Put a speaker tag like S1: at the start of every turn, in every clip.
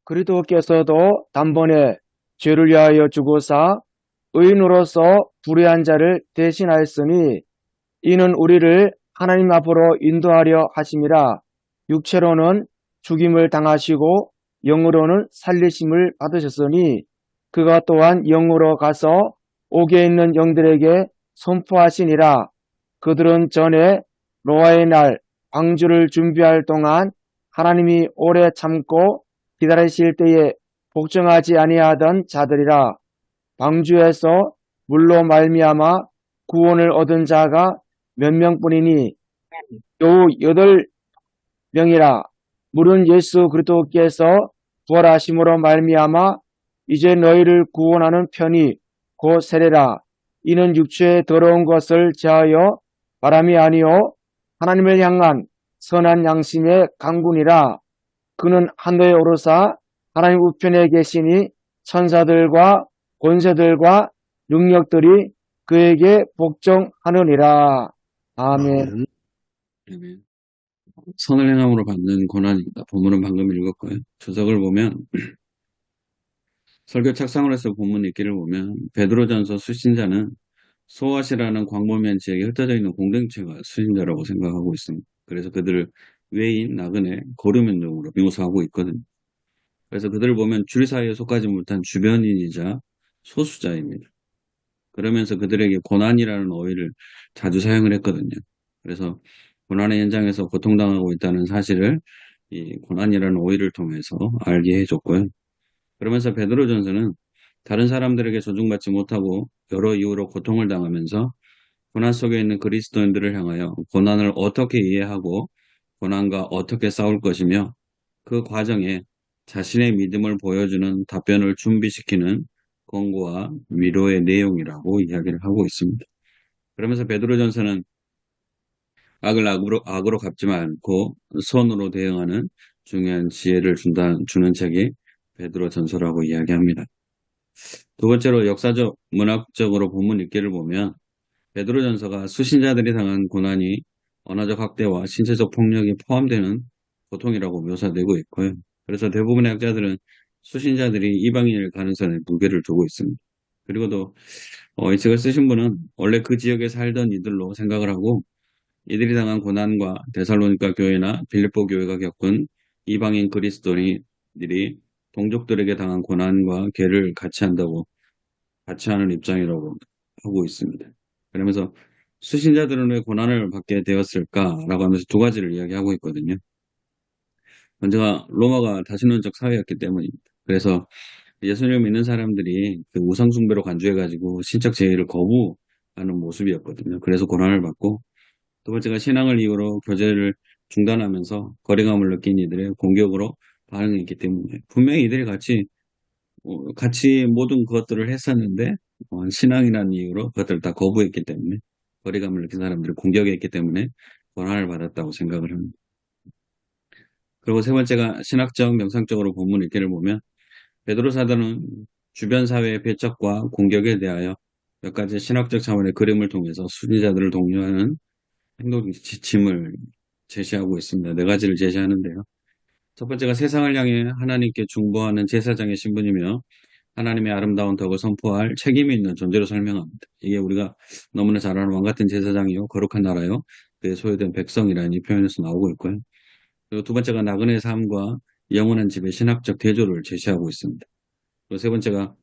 S1: 그리스도께서도 단번에 죄를 위하여 죽으사 의인으로서 불의한 자를 대신하였으니 이는 우리를 하나님 앞으로 인도하려 하심이라. 육체로는 죽임을 당하시고 영으로는 살리심을 받으셨으니 그가 또한 영으로 가서 옥에 있는 영들에게 선포하시니라. 그들은 전에 노아의 날 방주를 준비할 동안 하나님이 오래 참고 기다리실 때에 복종하지 아니하던 자들이라. 방주에서 물로 말미암아 구원을 얻은 자가 몇 명뿐이니 겨우 8명이라. 물은 예수 그리스도께서 부활하심으로 말미암아 이제 너희를 구원하는 편이 곧 세례라. 이는 육체의 더러운 것을 제하여 바람이 아니요 하나님을 향한 선한 양심의 강군이라. 그는 하늘에 오르사 하나님 우편에 계시니 천사들과 권세들과 능력들이 그에게 복종하느니라. 아멘.
S2: 아멘. 아멘. 선을 행함으로 받는 고난입니다. 본문은 방금 읽었고요. 주석을 보면 설교 착상을 해서 본문 읽기를 보면 베드로전서 수신자는 소아시라는 광범위한 지역에 흩어져 있는 공동체가 수신자라고 생각하고 있습니다. 그래서 그들을 외인, 나그네, 거류민 등으로 묘사하고 있거든요. 그래서 그들을 보면 줄 사이에 속하지 못한 주변인이자 소수자입니다. 그러면서 그들에게 고난이라는 어휘를 자주 사용을 했거든요. 그래서 고난의 현장에서 고통당하고 있다는 사실을 이 고난이라는 어휘를 통해서 알게 해줬고요. 그러면서 베드로전서는 다른 사람들에게 존중받지 못하고 여러 이유로 고통을 당하면서 고난 속에 있는 그리스도인들을 향하여 고난을 어떻게 이해하고 고난과 어떻게 싸울 것이며 그 과정에 자신의 믿음을 보여주는 답변을 준비시키는 권고와 위로의 내용이라고 이야기를 하고 있습니다. 그러면서 베드로전서는 악을 악으로 갚지 않고 선으로 대응하는 중요한 지혜를 주는 책이 베드로전서라고 이야기합니다. 두 번째로 역사적, 문학적으로 본문 읽기를 보면 베드로전서가 수신자들이 당한 고난이 언어적 학대와 신체적 폭력이 포함되는 고통이라고 묘사되고 있고요. 그래서 대부분의 학자들은 수신자들이 이방인일 가능성에 무게를 두고 있습니다. 그리고 또 이 책을 쓰신 분은 원래 그 지역에 살던 이들로 생각을 하고 이들이 당한 고난과 데살로니가 교회나 빌립보 교회가 겪은 이방인 그리스도인들이 동족들에게 당한 고난과 괴를 같이 하는 입장이라고 하고 있습니다. 그러면서 수신자들은 왜 고난을 받게 되었을까라고 하면서 두 가지를 이야기하고 있거든요. 먼저가 로마가 다신론적 사회였기 때문입니다. 그래서 예수님을 믿는 사람들이 그 우상숭배로 간주해가지고 신적 제의를 거부하는 모습이었거든요. 그래서 고난을 받고 두 번째가 신앙을 이유로 교제를 중단하면서 거리감을 느낀 이들의 공격으로 반응했기 때문에 분명히 이들이 같이 모든 것들을 했었는데 신앙이라는 이유로 그것들을 다 거부했기 때문에 거리감을 느낀 사람들을 공격했기 때문에 고난을 받았다고 생각을 합니다. 그리고 세 번째가 신학적, 명상적으로 본문 읽기를 보면 베드로 사도는 주변 사회의 배척과 공격에 대하여 몇 가지 신학적 차원의 그림을 통해서 순위자들을 독려하는 행동 지침을 제시하고 있습니다. 네 가지를 제시하는데요. 첫 번째가 세상을 향해 하나님께 중보하는 제사장의 신분이며 하나님의 아름다운 덕을 선포할 책임이 있는 존재로 설명합니다. 이게 우리가 너무나 잘 아는 왕같은 제사장이요 거룩한 나라요 그에 소유된 백성이라는 이 표현에서 나오고 있고요. 그리고 두 번째가 나그네의 삶과 영원한 집의 신학적 대조를 제시하고 있습니다. 그리고 세 번째가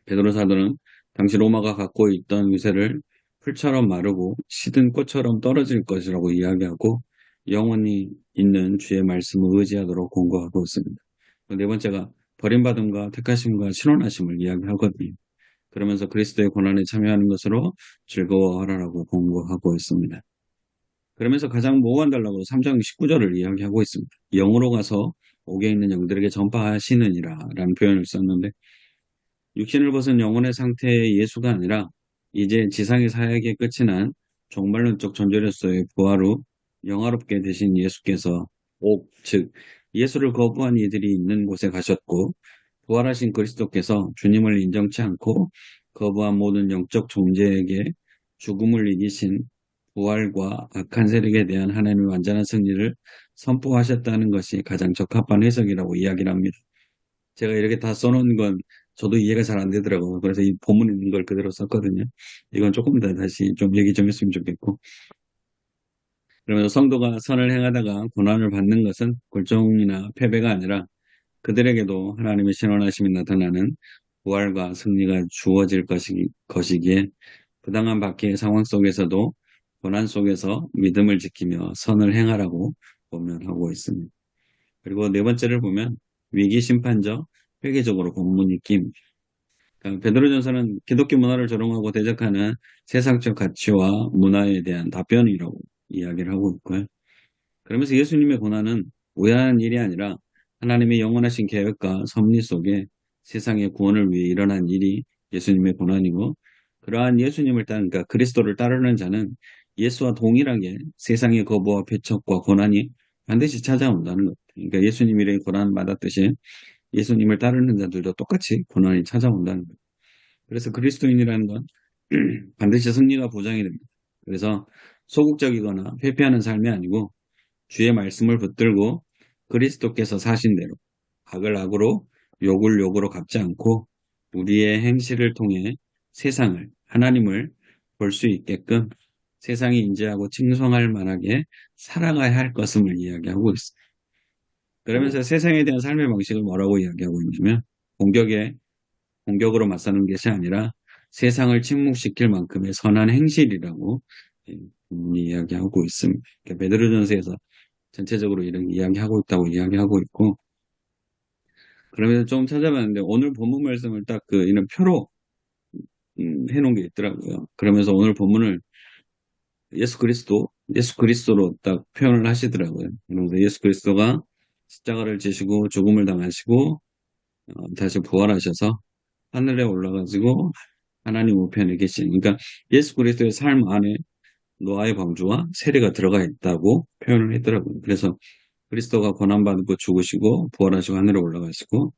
S2: 베드로 사도는 당시 로마가 갖고 있던 위세를 풀처럼 마르고 시든 꽃처럼 떨어질 것이라고 이야기하고 영원히 있는 주의 말씀을 의지하도록 공고하고 있습니다. 네 번째가 버림받음과 택하심과 신원하심을 이야기하거든요. 그러면서 그리스도의 고난에 참여하는 것으로 즐거워하라고 공고하고 있습니다. 그러면서 가장 모호한달라고 3장 19절을 이야기하고 있습니다. 영으로 가서 옥에 있는 영들에게 전파하시느니라 라는 표현을 썼는데 육신을 벗은 영혼의 상태의 예수가 아니라 이제 지상의 사역의 끝이 난 종말론적 존재로서의 부활 후 영화롭게 되신 예수께서 즉 예수를 거부한 이들이 있는 곳에 가셨고 부활하신 그리스도께서 주님을 인정치 않고 거부한 모든 영적 존재에게 죽음을 이기신 부활과 악한 세력에 대한 하나님의 완전한 승리를 선포하셨다는 것이 가장 적합한 해석이라고 이야기를 합니다. 제가 이렇게 다 써놓은 건 저도 이해가 잘 안 되더라고요. 그래서 이 본문에 있는 걸 그대로 썼거든요. 이건 조금 더 다시 좀 얘기 좀 했으면 좋겠고. 그러면서 성도가 선을 행하다가 고난을 받는 것은 골정이나 패배가 아니라 그들에게도 하나님의 신원하심이 나타나는 부활과 승리가 주어질 것이기에 부당한 박해의 상황 속에서도 고난 속에서 믿음을 지키며 선을 행하라고 권면하고 있습니다. 그리고 네 번째를 보면 위기 심판적 회개적으로 본문 익힘. 그러니까 베드로전서는 기독교 문화를 조롱하고 대적하는 세상적 가치와 문화에 대한 답변이라고 이야기를 하고 있고요. 그러면서 예수님의 고난은 우연한 일이 아니라 하나님의 영원하신 계획과 섭리 속에 세상의 구원을 위해 일어난 일이 예수님의 고난이고, 그러한 예수님을 그러니까 그리스도를 따르는 자는 예수와 동일하게 세상의 거부와 배척과 고난이 반드시 찾아온다는 것. 그러니까 예수님이 이렇게 고난을 받았듯이 예수님을 따르는 자들도 똑같이 고난이 찾아온다는 것. 그래서 그리스도인이라는 건 반드시 승리가 보장이 됩니다. 그래서 소극적이거나 회피하는 삶이 아니고 주의 말씀을 붙들고 그리스도께서 사신 대로 악을 악으로 욕을 욕으로 갚지 않고 우리의 행실을 통해 세상을, 하나님을 볼 수 있게끔 세상이 인지하고 칭송할 만하게 살아가야 할 것임을 이야기하고 있습니다. 그러면서 세상에 대한 삶의 방식을 뭐라고 이야기하고 있냐면 공격으로 맞서는 것이 아니라 세상을 침묵시킬 만큼의 선한 행실이라고 이야기하고 있습니다. 그러니까 베드로전서에서 전체적으로 이런 이야기하고 있다고 이야기하고 있고, 그러면서 좀 찾아봤는데 오늘 본문 말씀을 딱 이런 표로 해놓은 게 있더라고요. 그러면서 오늘 본문을 예수 그리스도로 딱 표현을 하시더라고요. 그러면서 예수 그리스도가 십자가를 지시고 죽음을 당하시고 다시 부활하셔서 하늘에 올라가지고 하나님 우편에 계신, 그러니까 예수 그리스도의 삶 안에 노아의 방주와 세례가 들어가 있다고 표현을 했더라고요. 그래서 그리스도가 고난받고 죽으시고 부활하시고 하늘에 올라가시고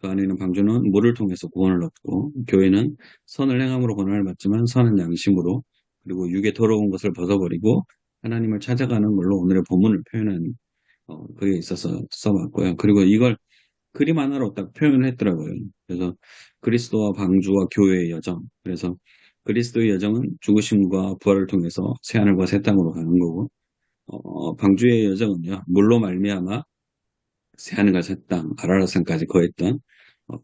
S2: 그 안에 있는 방주는 물을 통해서 구원을 얻고, 교회는 선을 행함으로 고난을 받지만 선한 양심으로, 그리고 육의 더러운 것을 벗어버리고 하나님을 찾아가는 걸로 오늘의 본문을 표현한 그게 있어서 써봤고요. 그리고 이걸 그림 하나로 딱 표현을 했더라고요. 그래서 그리스도와 방주와 교회의 여정. 그래서 그리스도의 여정은 죽으심과 부활을 통해서 새하늘과 새 땅으로 가는 거고, 방주의 여정은요, 물로 말미암아 새하늘과 새 땅, 아라라산까지 거했던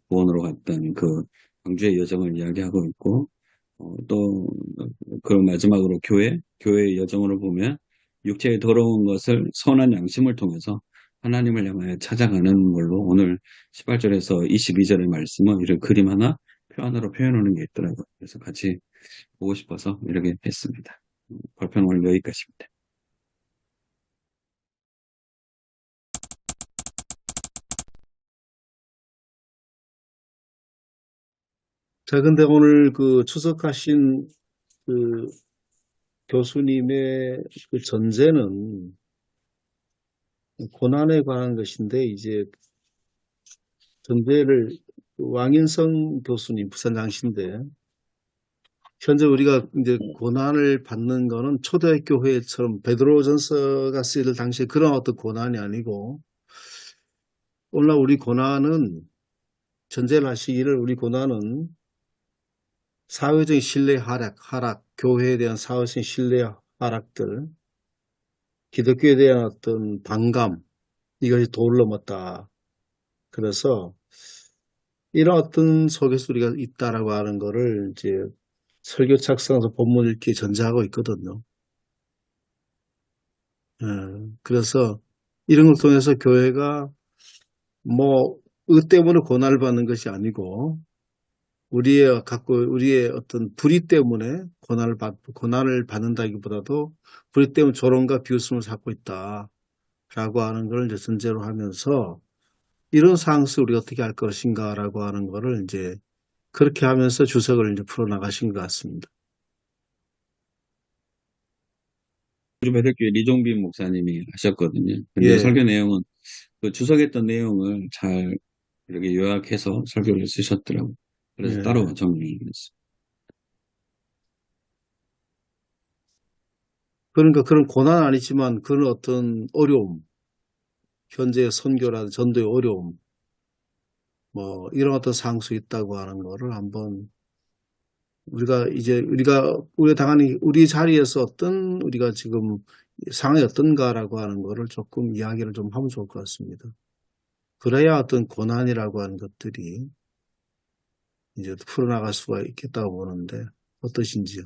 S2: 구원으로 갔던 그 방주의 여정을 이야기하고 있고, 또 그런 마지막으로 교회의 여정으로 보면 육체의 더러운 것을 선한 양심을 통해서 하나님을 향하여 찾아가는 걸로 오늘 18절에서 22절의 말씀은 이런 그림 하나 표 하나로 표현하는 게 있더라고요. 그래서 같이 보고 싶어서 이렇게 했습니다. 발표는 오늘 여기까지입니다.
S3: 자, 근데 오늘 그出석하신 그 교수님의 그 전제는 고난에 관한 것인데, 이제 전제를 왕인성 교수님, 부산 장신대, 현재 우리가 이제 고난을 받는 거는 초대교회처럼 베드로전서가 쓰일 당시에 그런 어떤 고난이 아니고, 오늘날 우리 고난은 전제를 하시기를 우리 고난은 사회적인 신뢰 하락, 교회에 대한 사회적인 신뢰 하락들, 기독교에 대한 어떤 반감, 이것이 도를 넘었다. 그래서 이런 어떤 속에서 우리가 있다라고 하는 거를 이제 설교 착성에서 본문 읽기 전제하고 있거든요. 예, 그래서 이런 걸 통해서 교회가 뭐, 의 때문에 고난을 받는 것이 아니고, 우리의 어떤 불의 때문에 고난을 받는다기보다도 불의 때문에 조롱과 비웃음을 받고 있다라고 하는 걸 이제 전제로 하면서 이런 상황에서 우리가 어떻게 할 것인가라고 하는 거를 이제 그렇게 하면서 주석을 이제 풀어나가신 것 같습니다.
S2: 배들교회 리종빈 목사님이 하셨거든요. 근데
S3: 예,
S2: 설교 내용은 그 주석했던 내용을 잘 이렇게 요약해서 설교를 쓰셨더라고요. 그래서
S3: 예.
S2: 따로 정리를 했어요.
S3: 그러니까 그런 고난은 아니지만 그런 어떤 어려움, 현재의 선교라든 전도의 어려움, 뭐 이런 어떤 상수 있다고 하는 거를 한번 우리가 당연히 우리 자리에서 우리가 지금 상황이 어떤가라고 하는 거를 조금 이야기를 좀 하면 좋을 것 같습니다. 그래야 어떤 고난이라고 하는 것들이 이제 풀어나갈 수가 있겠다고 보는데 어떠신지요?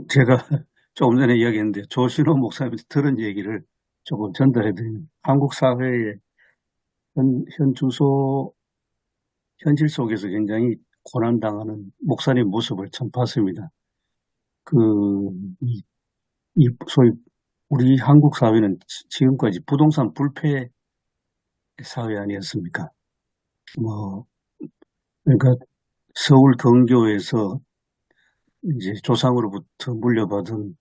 S4: 제가 조금 전에 이야기했는데 조신호 목사님한테 들은 얘기를 조금 전달해드리면 한국 사회의 현 주소 현실 속에서 굉장히 고난당하는 목사님 모습을 참 봤습니다. 소위 우리 한국 사회는 지금까지 부동산 불패 사회 아니었습니까? 그러니까 서울 근교에서 이제 조상으로부터 물려받은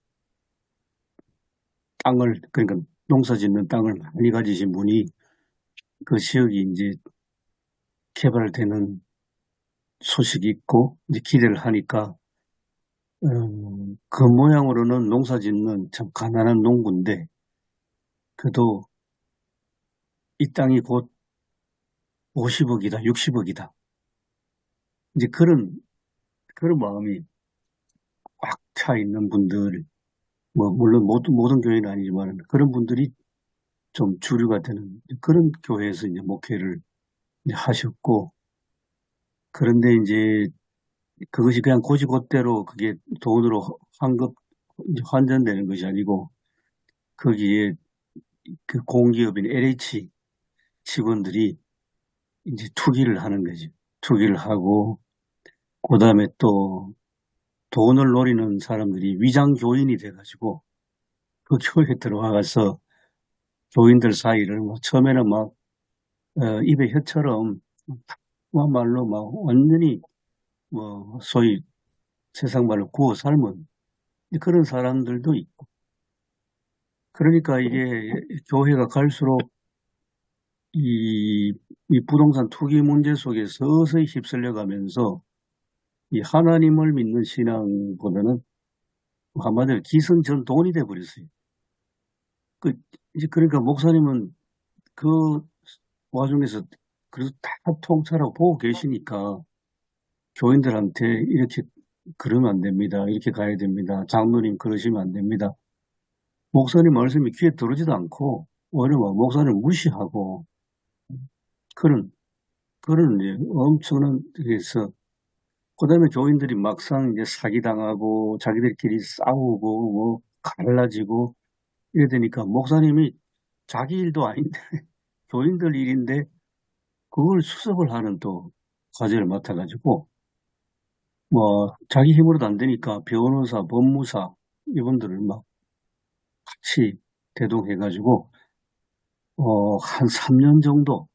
S4: 땅을, 그러니까 농사 짓는 땅을 많이 가지신 분이 그 지역이 이제 개발되는 소식이 있고 이제 기대를 하니까 그 모양으로는 농사 짓는 참 가난한 농구인데 그래도 이 땅이 곧 50억이다, 60억이다. 이제 그런 마음이 꽉 차 있는 분들, 뭐 물론 모든 교회는 아니지만 그런 분들이 좀 주류가 되는 그런 교회에서 이제 목회를 이제 하셨고, 그런데 이제 그것이 그냥 곧이곧대로 그게 돈으로 환전되는 것이 아니고 거기에 그 공기업인 LH 직원들이 이제 투기를 하는 거지. 투기를 하고 그 다음에 또 돈을 노리는 사람들이 위장 교인이 돼가지고 그 교회에 들어와서 교인들 사이를 처음에는 입에 혀처럼 말로 완전히 소위 세상 말로 구워 삶은 그런 사람들도 있고, 그러니까 이게 교회가 갈수록 이 부동산 투기 문제 속에 서서히 휩쓸려 가면서 이 하나님을 믿는 신앙보다는 한마디로 기승전돈이 돼 버렸어요. 그러니까 목사님은 그 와중에서 그래도 다 통찰하고 보고 계시니까 교인들한테 이렇게 그러면 안 됩니다. 이렇게 가야 됩니다. 장로님 그러시면 안 됩니다. 목사님 말씀이 귀에 들어오지도 않고 오히려 목사님을 무시하고 그런 이제 엄청난 데서 그다음에 교인들이 막상 이제 사기당하고 자기들끼리 싸우고 갈라지고 이래 되니까 목사님이 자기 일도 아닌데 교인들 일인데 그걸 수습을 하는 또 과제를 맡아가지고 자기 힘으로도 안 되니까 변호사, 법무사 이분들을 같이 대동해가지고 한 3년 정도,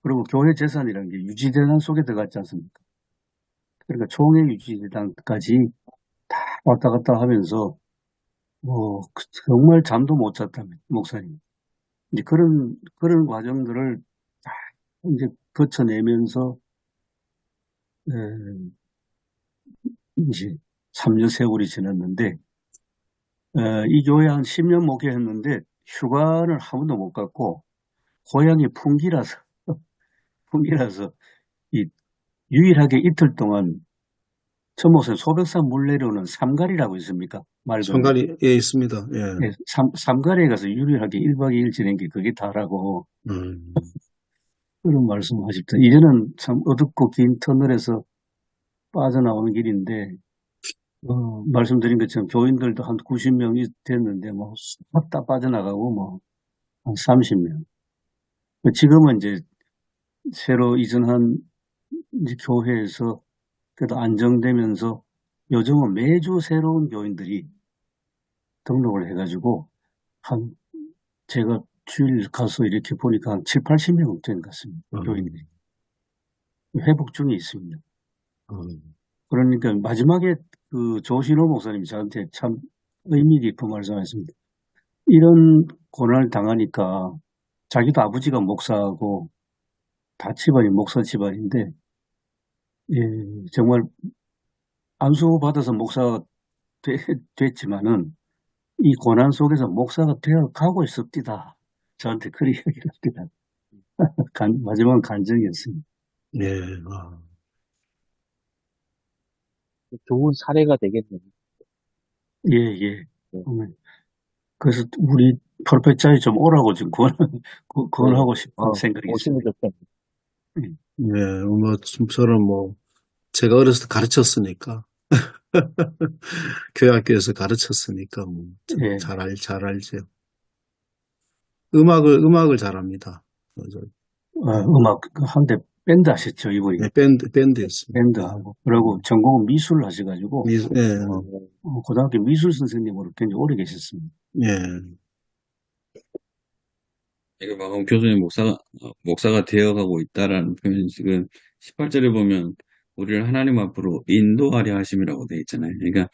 S4: 그리고 교회 재산이라는 게 유지재단 속에 들어갔지 않습니까? 그러니까 총회 유지재단까지 다 왔다 갔다 하면서 정말 잠도 못 잤다며 목사님. 이제 그런 과정들을 다 이제 거쳐내면서 이제 3년 세월이 지났는데 이 교회 한 10년 목회했는데 휴가를 한 번도 못 갔고 고향이 풍기라서 유일하게 이틀 동안 천목선 소백산 물 내려오는 삼가리라고 있습니까?
S3: 상관이 있습니다. 예.
S4: 네, 삼가리에 가서 유일하게 1박 2일 지낸 게 그게 다라고 그런 말씀하십니다. 이제는 참 어둡고 긴 터널에서 빠져나오는 길인데 말씀드린 것처럼 교인들도 한 90명이 됐는데 다 빠져나가고 한 30명. 지금은 이제 새로 이전한 이제 교회에서 그래도 안정되면서 요즘은 매주 새로운 교인들이 등록을 해가지고 제가 주일 가서 이렇게 보니까 한 7, 80명 된 것 같습니다. 교인들이. 회복 중에 있습니다. 그러니까 마지막에 그 조신호 목사님이 저한테 참 의미 깊은 말씀하셨습니다. 이런 고난을 당하니까 자기도 아버지가 목사하고 다 집안이 목사 집안인데 정말 안수 받아서 목사가 됐지만은 이 고난 속에서 목사가 되어 가고 있었디다. 저한테 그렇게 얘기를 합니다. 마지막은 간증이었습니다.
S3: 예, 아,
S5: 좋은 사례가 되겠네요.
S4: 예, 예.
S5: 네.
S4: 그래서 우리 펄페짜이 좀 오라고 지금 권하고 싶은
S5: 네.
S4: 생각이
S5: 오시면
S4: 있습니다.
S5: 좋겠네요.
S3: 예, 뭐, 저는 뭐, 제가 어렸을 때 가르쳤으니까, 교회 학교에서 가르쳤으니까, 뭐,
S4: 예.
S3: 잘 알죠. 음악을 잘합니다. 그래서,
S4: 음악 한대 밴드 하셨죠, 이분이.
S3: 예, 밴드였습니다.
S4: 밴드하고. 그리고 전공은 미술 하셔가지고,
S3: 예,
S4: 고등학교 미술 선생님으로 굉장히 오래 계셨습니다.
S3: 예,
S2: 이거 방금 교수님 목사가 되어가고 있다라는 표현이 지금 18절에 보면 우리를 하나님 앞으로 인도하려 하심이라고 되어 있잖아요. 그러니까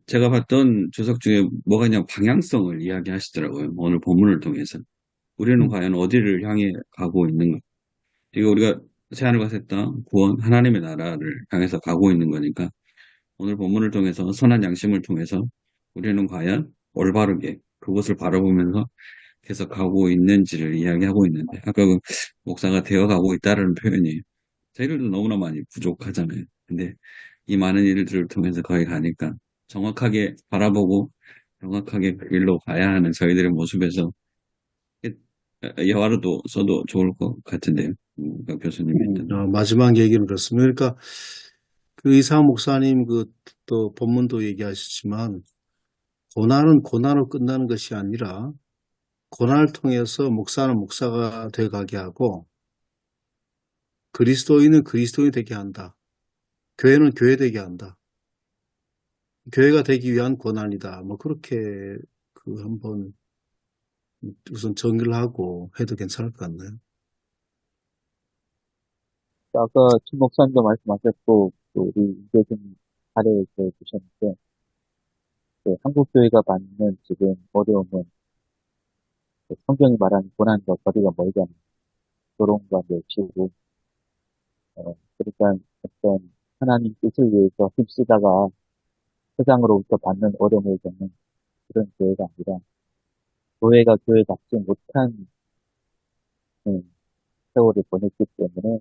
S2: 제가 봤던 주석 중에 뭐가 그냥 방향성을 이야기하시더라고요. 오늘 본문을 통해서. 우리는 과연 어디를 향해 가고 있는가? 이거 우리가 새하늘과 새 땅, 구원, 하나님의 나라를 향해서 가고 있는 거니까 오늘 본문을 통해서 선한 양심을 통해서 우리는 과연 올바르게 그것을 바라보면서 계속 가고 있는지를 이야기하고 있는데 아까 그 목사가 되어가고 있다는 표현이 저희들도 너무나 많이 부족하잖아요. 근데 이 많은 일들을 통해서 거기 가니까 정확하게 바라보고 정확하게 그 길로 가야 하는 저희들의 모습에서 여하로도 써도 좋을 것 같은데요. 그 교수님이 했던.
S3: 마지막 얘기는 그렇습니다. 그러니까, 그 이상한 목사님 또 본문도 얘기하시지만, 고난은 고난으로 끝나는 것이 아니라, 고난을 통해서 목사는 목사가 되어가게 하고, 그리스도인은 그리스도인이 되게 한다. 교회는 교회 되게 한다. 교회가 되기 위한 고난이다. 뭐 그렇게 한번 우선 정리를 하고 해도 괜찮을 것 같나요?
S5: 아까 최 목사님도 말씀하셨고, 또 우리 이재준 사례를 주셨는데, 한국 교회가 받는 지금 어려움은 성경이 말하는 고난과 거리가 멀지 않은 조롱과 멸치고, 그러니까 어떤 하나님 뜻을 위해서 힘쓰다가 세상으로부터 받는 어려움을 겪는 그런 교회가 아니라, 교회가 교회답지 못한 세월을 보냈기 때문에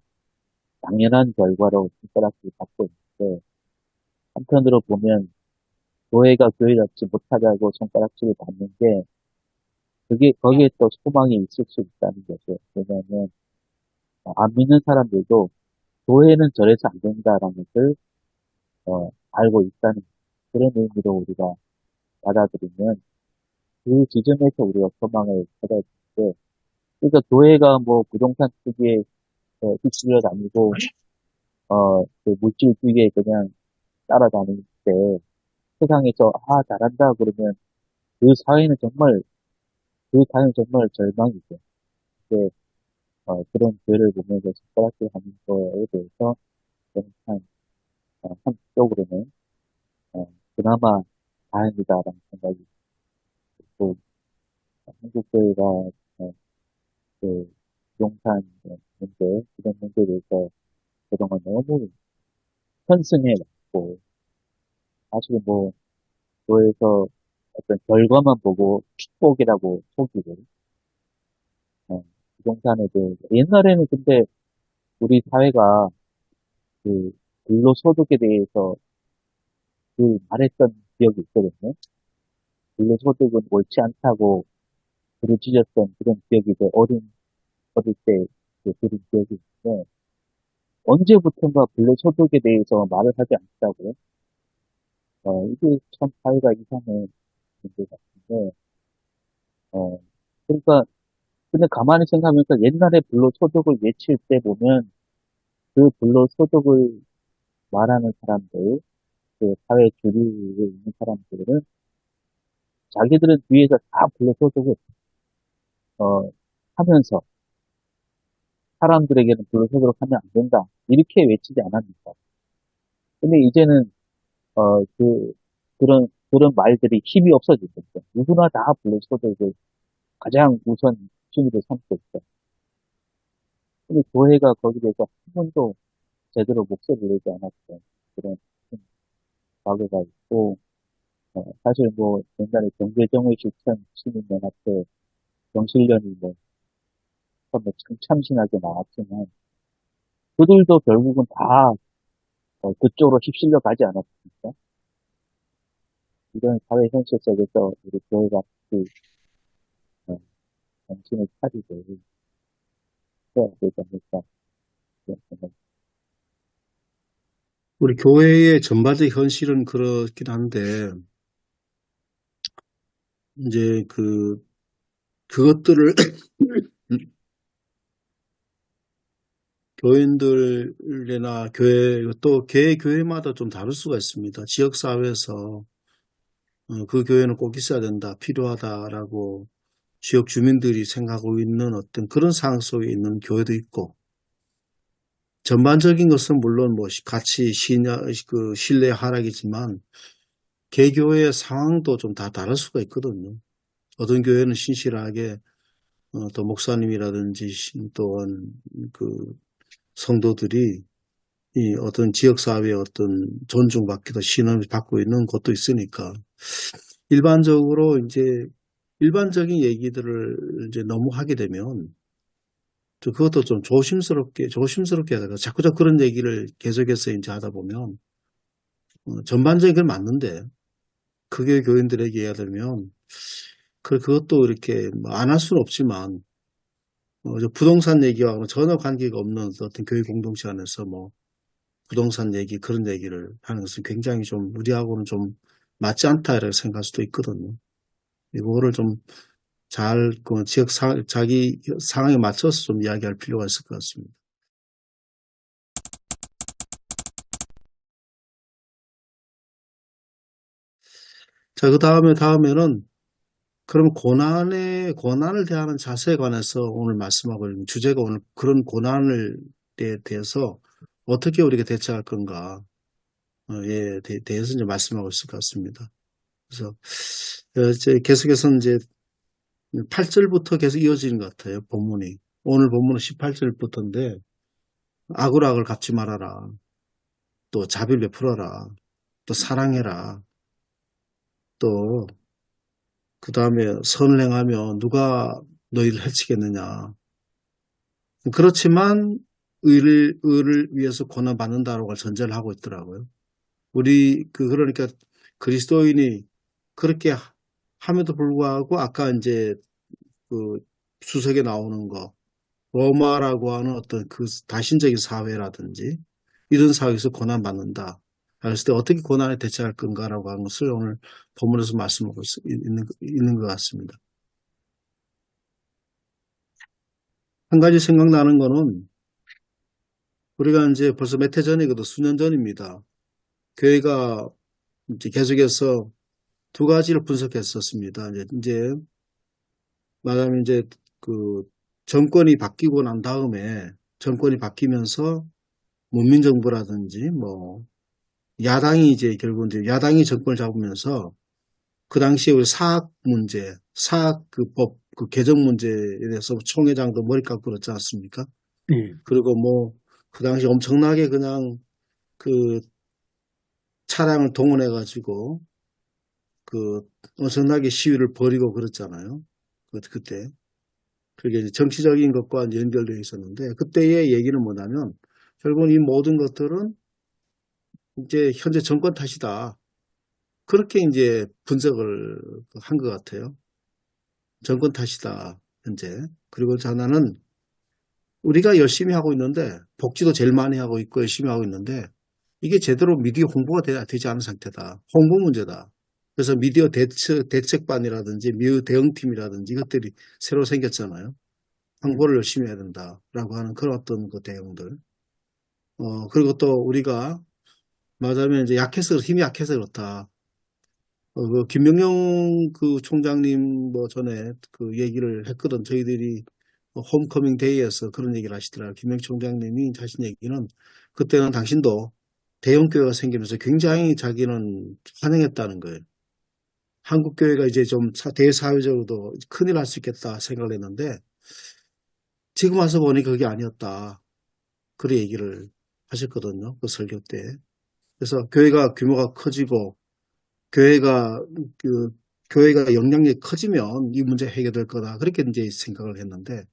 S5: 당연한 결과로 손가락을 받고 있는데, 한편으로 보면 교회가 교회답지 못하다고 손가락질을 받는 게 거기에 또 소망이 있을 수 있다는 거죠. 왜냐하면 안 믿는 사람들도 교회는 저래서 안 된다라는 것을 알고 있다는 그런 의미로 우리가 받아들이면 그 지점에서 우리가 소망을 찾아야 되는데, 그러니까 교회가 뭐 부동산 투기에 휩쓸려 다니고 그 물질주의에 그냥 따라다닐 때 세상에서 잘한다 그러면 그 사회는 정말 절망이죠. 근데 그런 교회를 보면서 손가락질 하는 거에 대해서 저는 한쪽으로는 그나마 다행이다라는 생각이 들고, 한국 교회가 그 부동산 문제 이런 문제에 대해서 그동안 너무 편승해 왔고, 사실 뭐 교회에서 어떤 결과만 보고 축복이라고 속이고, 부동산에 대해서 옛날에는 근데 우리 사회가 그 근로소득에 대해서 말했던 기억이 있거든요. 근로소득은 옳지 않다고 부르짖었던 그런 기억이 어릴 때 들은 기억이 있는데, 언제부턴가 근로소득에 대해서 말을 하지 않더라고요. 이게 참 사회가 이상한 문제 같은데, 어, 그러니까, 근데 가만히 생각하니까 옛날에 근로소득을 외칠 때 보면 그 근로소득을 말하는 사람들, 그 사회 주류에 있는 사람들은 자기들은 뒤에서 다 근로소득을 하면서 사람들에게는 근로소득을 하면 안 된다. 이렇게 외치지 않았습니까? 근데 이제는 그런 말들이 힘이 없어진 거죠. 누구나 다 근로소득을 가장 우선 순위로 삼고 있죠. 근데 교회가 거기에 대해서 한 번도 제대로 목소리를 내지 않았던 그런 큰 과거가 있고, 사실 뭐 옛날에 경제정의 실천 시민연합회 정신련이 뭐 처음에 참신하게 나왔지만 그들도 결국은 다 그쪽으로 휩쓸려 가지 않았습니까? 이런 사회 현실 속에서 우리 교회가 그 어, 정신을 차리고 해야 되지 않을까 그런 생각이
S3: 우리 교회의 전반적 현실은 그렇긴 한데, 이제 그것들을 교인들이나 교회, 또 교회마다 좀 다를 수가 있습니다. 지역사회에서 그 교회는 꼭 있어야 된다, 필요하다라고 지역 주민들이 생각하고 있는 어떤 그런 상황 속에 있는 교회도 있고, 전반적인 것은 물론 뭐 같이 신뢰 하락이지만 개교의 상황도 좀 다 다를 수가 있거든요. 어떤 교회는 신실하게 또 목사님이라든지 또한 그 성도들이 이 어떤 지역사회의 어떤 존중받기도 신임을 받고 있는 곳도 있으니까 일반적으로 이제 일반적인 얘기들을 이제 너무 하게 되면 그것도 좀 조심스럽게 하다가 자꾸 그런 얘기를 계속해서 이제 하다 보면 전반적인 건 맞는데 그게 교인들에게 해야 되면 그것도 이렇게 뭐 안 할 수는 없지만 저 부동산 얘기와 전혀 관계가 없는 어떤 교회 공동체 안에서 뭐 부동산 얘기 그런 얘기를 하는 것은 굉장히 좀 우리하고는 좀 맞지 않다 이렇게 생각할 수도 있거든요. 이거를 좀 잘 자기 상황에 맞춰서 좀 이야기할 필요가 있을 것 같습니다. 자, 다음에는 그럼 고난을 대하는 자세에 관해서 오늘 말씀하고 있는 주제가 오늘 그런 고난을 대해서 어떻게 우리가 대처할 건가, 에 대해서 이제 말씀하고 있을 것 같습니다. 그래서, 이제 계속해서 이제 8절부터 계속 이어지는 것 같아요, 본문이. 오늘 본문은 18절부터인데, 악으로 악을 갚지 말아라. 또 자비를 베풀어라. 또 사랑해라. 또, 그 다음에 선을 행하며 누가 너희를 해치겠느냐. 그렇지만 의를 위해서 고난받는다라고 전제를 하고 있더라고요. 그러니까 그리스도인이 그렇게 함에도 불구하고 아까 이제 그 수석에 나오는 거, 로마라고 하는 어떤 그 다신적인 사회라든지 이런 사회에서 고난받는다. 그랬을 때 어떻게 고난에 대처할 건가라고 하는 것을 오늘 본문에서 말씀하고 있는 것 같습니다. 한 가지 생각나는 거는 우리가 이제 벌써 몇 해 전이거든, 수년 전입니다. 교회가 이제 계속해서 두 가지를 분석했었습니다. 이제 말하면 이제 그 정권이 바뀌고 난 다음에 정권이 바뀌면서 문민정부라든지 뭐 야당이 이제 결국 이제 야당이 정권을 잡으면서 그 당시에 우리 사학 문제, 사학 그 법, 그 개정 문제에 대해서 총회장도 머리 깎고 그랬지 않습니까?
S4: 예.
S3: 그리고 뭐 그 당시 엄청나게 그냥 그 차량을 동원해 가지고 그 엄청나게 시위를 벌이고 그랬잖아요. 그때. 그게 이제 정치적인 것과 연결되어 있었는데 그때의 얘기는 뭐냐면 결국은 이 모든 것들은 이제 현재 정권 탓이다. 그렇게 이제 분석을 한 것 같아요. 정권 탓이다. 현재. 그리고 하나는 우리가 열심히 하고 있는데 복지도 제일 많이 하고 있고 열심히 하고 있는데 이게 제대로 미디어 홍보가 되지 않은 상태다. 홍보 문제다. 그래서 미디어 대책반이라든지 미디어 대응팀이라든지 이것들이 새로 생겼잖아요. 홍보를 열심히 해야 된다라고 하는 그런 어떤 그 대응들. 그리고 또 우리가 말하자면 이제 힘이 약해서 그렇다. 그 김명용 그 총장님 뭐 전에 그 얘기를 했거든. 저희들이 홈커밍 데이에서 그런 얘기를 하시더라고요. 김명용 총장님이 하신 얘기는 그때는 당신도 대형교회가 생기면서 굉장히 자기는 환영했다는 거예요. 한국교회가 이제 좀 대사회적으로도 큰일 날 수 있겠다 생각을 했는데 지금 와서 보니 그게 아니었다. 그런 얘기를 하셨거든요. 그 설교 때. 그래서 교회가 규모가 커지고 교회가 그 교회가 영향력이 커지면 이 문제 해결될 거다. 그렇게 이제 생각을 했는데,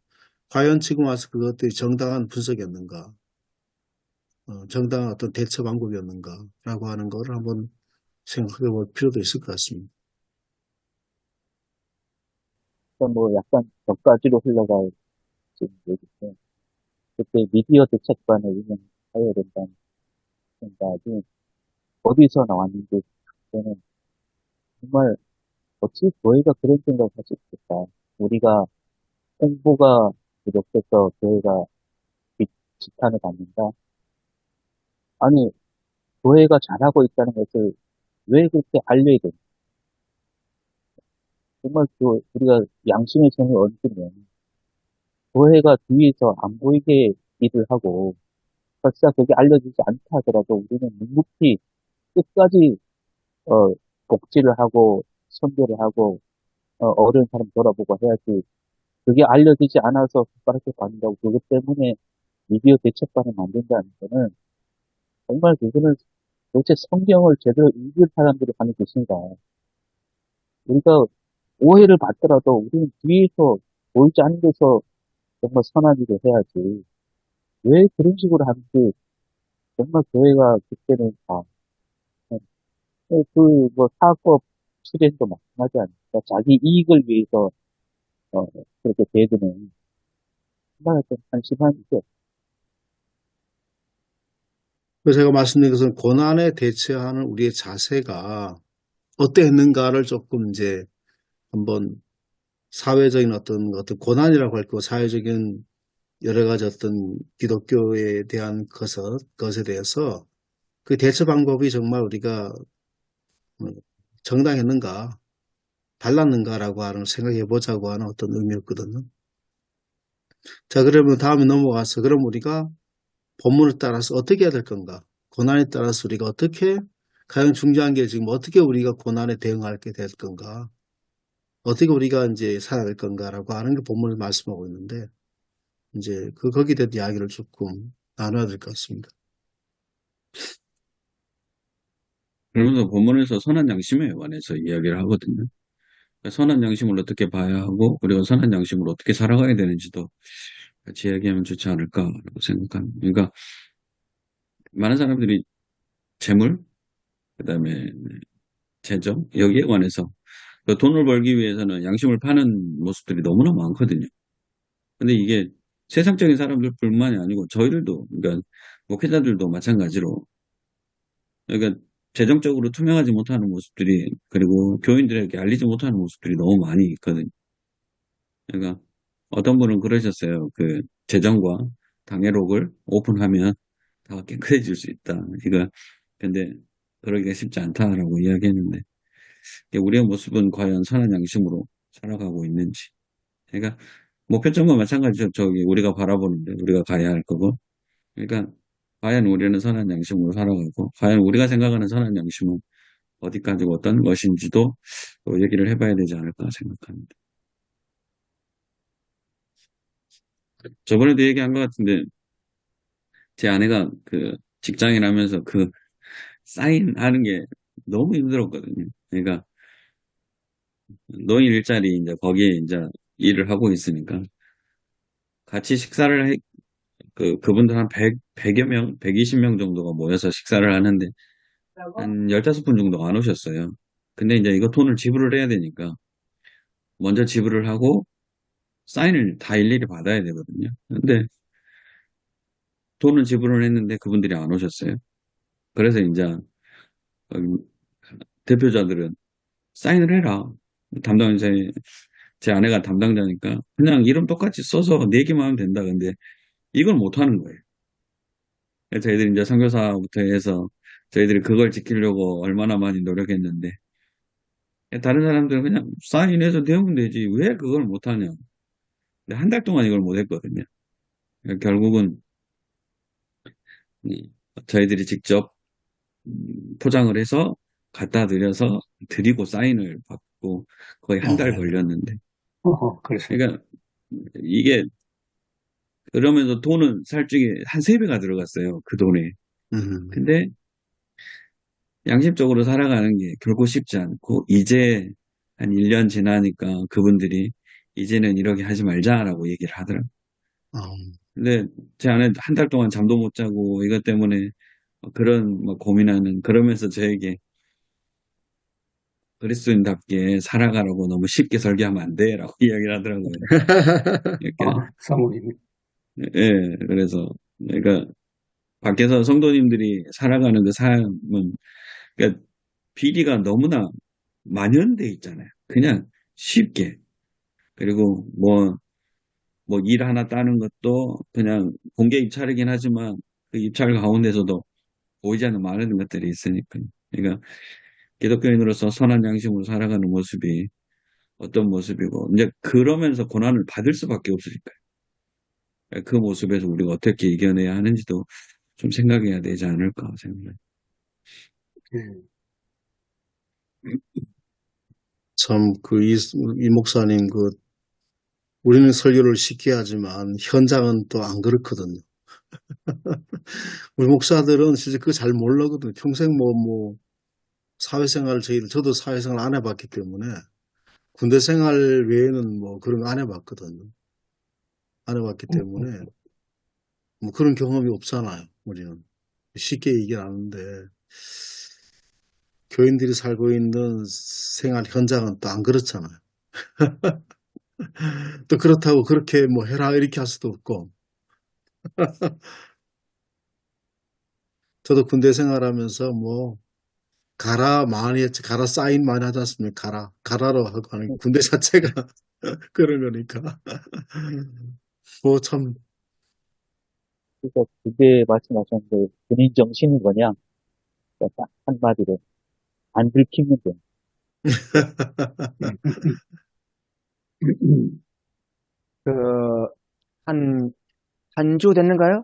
S3: 과연 지금 와서 그것들이 정당한 분석이었는가, 정당한 어떤 대처 방법이었는가라고 하는 거를 한번 생각해 볼 필요도 있을 것 같습니다.
S5: 그러니까 뭐 약간 격가지로 흘러갈 지금 얘기인데, 그때 미디어 대책반을 운영해야 된다는 생각이 어디서 나왔는지, 저는 정말 어찌 교회가 그런 생각을 할 수 있을까. 우리가 홍보가 부족해서 교회가 비판을 받는다. 아니, 교회가 잘하고 있다는 것을 왜 그렇게 알려야 되나? 정말 우리가 양심의 손을 얹으면 교회가 뒤에서 안 보이게 일을 하고 설사 그게 알려지지 않다 하더라도 우리는 묵묵히 끝까지 어, 복지를 하고 선교를 하고 어려운 사람 돌아보고 해야지. 그게 알려지지 않아서 손가락질 받는다고 그것 때문에 미디어 대책반을 만든다는 거는 정말 그거는 도대체 성경을 제대로 읽은 사람들이 하는 짓인가. 우리가 오해를 받더라도 우리는 뒤에서 보이지 않는 데서 정말 선한 일을 해야지. 왜 그런 식으로 하는지 정말 교회가 그때는 다, 뭐 사학법 추진도 마찬가지 아닙니까? 자기 이익을 위해서, 어, 그렇게 대드는 정말 좀 한심한 일이죠.
S3: 그래서 제가 말씀드린 것은 고난에 대처하는 우리의 자세가 어땠는가를 조금 이제 한번 사회적인 어떤 고난이라고 할 거, 사회적인 여러 가지 어떤 기독교에 대한 것에 대해서 그 대처 방법이 정말 우리가 정당했는가, 달랐는가라고 하는 걸 생각해 보자고 하는 어떤 의미였거든요. 자, 그러면 다음에 넘어가서 그럼 우리가 본문을 따라서 어떻게 해야 될 건가? 고난에 따라서 우리가 어떻게, 가장 중요한 게 지금 어떻게 우리가 고난에 대응하게 될 건가? 어떻게 우리가 이제 살아갈 건가라고 하는 게 본문을 말씀하고 있는데, 이제 거기에 대한 이야기를 조금 나눠야 될 것 같습니다.
S2: 그러면서 본문에서 선한 양심에 관해서 이야기를 하거든요. 그러니까 선한 양심을 어떻게 봐야 하고, 그리고 선한 양심으로 어떻게 살아가야 되는지도 같이 이야기하면 좋지 않을까라고 생각합니다. 그러니까 많은 사람들이 재물, 그다음에 재정, 여기에 관해서 그 돈을 벌기 위해서는 양심을 파는 모습들이 너무나 많거든요. 근데 이게 세상적인 사람들뿐만이 아니고 저희들도, 그러니까 목회자들도 마찬가지로, 그러니까 재정적으로 투명하지 못하는 모습들이, 그리고 교인들에게 알리지 못하는 모습들이 너무 많이 있거든요. 그러니까 어떤 분은 그러셨어요. 그 재정과 당회록을 오픈하면 다 깨끗해질 수 있다. 근데 그러기가 쉽지 않다라고 이야기했는데, 우리의 모습은 과연 선한 양심으로 살아가고 있는지. 그러니까 목표점과 마찬가지죠. 저기 우리가 바라보는데 우리가 가야 할 거고. 그러니까 과연 우리는 선한 양심으로 살아가고, 과연 우리가 생각하는 선한 양심은 어디까지 어떤 것인지도 또 얘기를 해봐야 되지 않을까 생각합니다. 저번에도 얘기한 것 같은데, 제 아내가 그 직장인하면서 그 사인하는 게 너무 힘들었거든요. 그러니까 노인 일자리 이제 거기에 이제 일을 하고 있으니까 같이 식사를 그분들 한 100여 명, 120명 정도가 모여서 식사를 하는데 한 15분 정도 안 오셨어요. 근데 이제 이거 돈을 지불을 해야 되니까 먼저 지불을 하고 사인을 다 일일이 받아야 되거든요. 근데 돈을 지불을 했는데 그분들이 안 오셨어요. 그래서 이제 대표자들은 사인을 해라. 제 아내가 담당자니까 그냥 이름 똑같이 써서 내기만 하면 된다. 근데 이걸 못 하는 거예요. 그래서 저희들이 이제 선교사부터 해서 저희들이 그걸 지키려고 얼마나 많이 노력했는데, 다른 사람들은 그냥 사인해서 내면 되지 왜 그걸 못 하냐. 근데 한 달 동안 이걸 못 했거든요. 결국은 저희들이 직접 포장을 해서 갖다 드려서 드리고 사인을 받고 거의 한 달 걸렸는데,
S4: 그렇습니다.
S2: 그러니까 이게 그러면서 돈은 살찌게 한 3배가 들어갔어요. 그 돈에. 근데 양심적으로 살아가는 게 결코 쉽지 않고, 이제 한 1년 지나니까 그분들이 이제는 이렇게 하지 말자라고 얘기를 하더라고요.
S3: 어,
S2: 근데 제 아내 한 달 동안 잠도 못 자고 이것 때문에 그런 뭐 고민하는 그러면서 저에게 그리스도인답게 살아가라고 너무 쉽게 설계하면 안 돼라고 이야기를 하더라고요. 이렇게
S4: 사모님.
S2: 예, 그래서 그러니까 밖에서 성도님들이 살아가는 그 삶은 그러니까 비리가 너무나 만연돼 있잖아요. 그냥 쉽게. 그리고 뭐 일 하나 따는 것도 그냥 공개 입찰이긴 하지만 그 입찰 가운데서도 보이지 않는 많은 것들이 있으니까. 그러니까 기독교인으로서 선한 양심으로 살아가는 모습이 어떤 모습이고 이제 그러면서 고난을 받을 수밖에 없으니까요. 그 모습에서 우리가 어떻게 이겨내야 하는지도 좀 생각해야 되지 않을까 생각해요.
S4: 예.
S3: 참, 이 목사님, 우리는 설교를 쉽게 하지만 현장은 또 안 그렇거든요. 우리 목사들은 진짜 그거 잘 모르거든요. 평생 사회생활을 저도 사회생활 안 해봤기 때문에 군대 생활 외에는 뭐 그런 거 안 해봤거든요. 안 해봤기 때문에 뭐 그런 경험이 없잖아요. 우리는 쉽게 얘기하는데 교인들이 살고 있는 생활 현장은 또 안 그렇잖아요. 또 그렇다고 그렇게 뭐 해라 이렇게 할 수도 없고. 저도 군대 생활하면서 뭐 가라 많이 했지, 가라 사인 많이 하지 않습니까? 가라로 하고 하는 군대 자체가 그런 거니까. 뭐 참,
S5: 그래서 그게 말씀하셨는데 군인 정신이 뭐냐? 딱 한마디로 안 들키면 돼.
S1: 그, 한 주 됐는가요?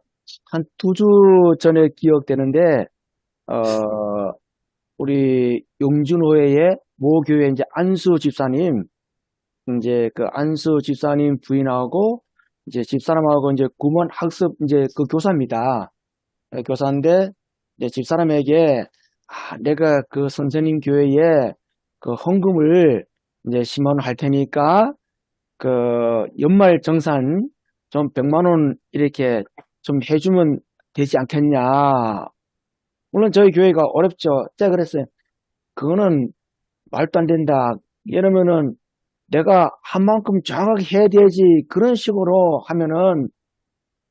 S1: 한 2주 전에 기억되는데, 우리 용준호회의 모교회 이제 안수 집사님, 이제 그 안수 집사님 부인하고, 이제 집사람하고 이제 구몬 학습 이제 그 교사입니다. 교사인데, 이제 집사람에게, 내가 그 선생님 교회에 그 헌금을 이제 10만 원 할 테니까, 그 연말 정산 좀 100만 원 이렇게 좀 해주면 되지 않겠냐. 물론 저희 교회가 어렵죠. 제가 그랬어요. 그거는 말도 안 된다. 이러면은 내가 한 만큼 정확하게 해야 되지. 그런 식으로 하면은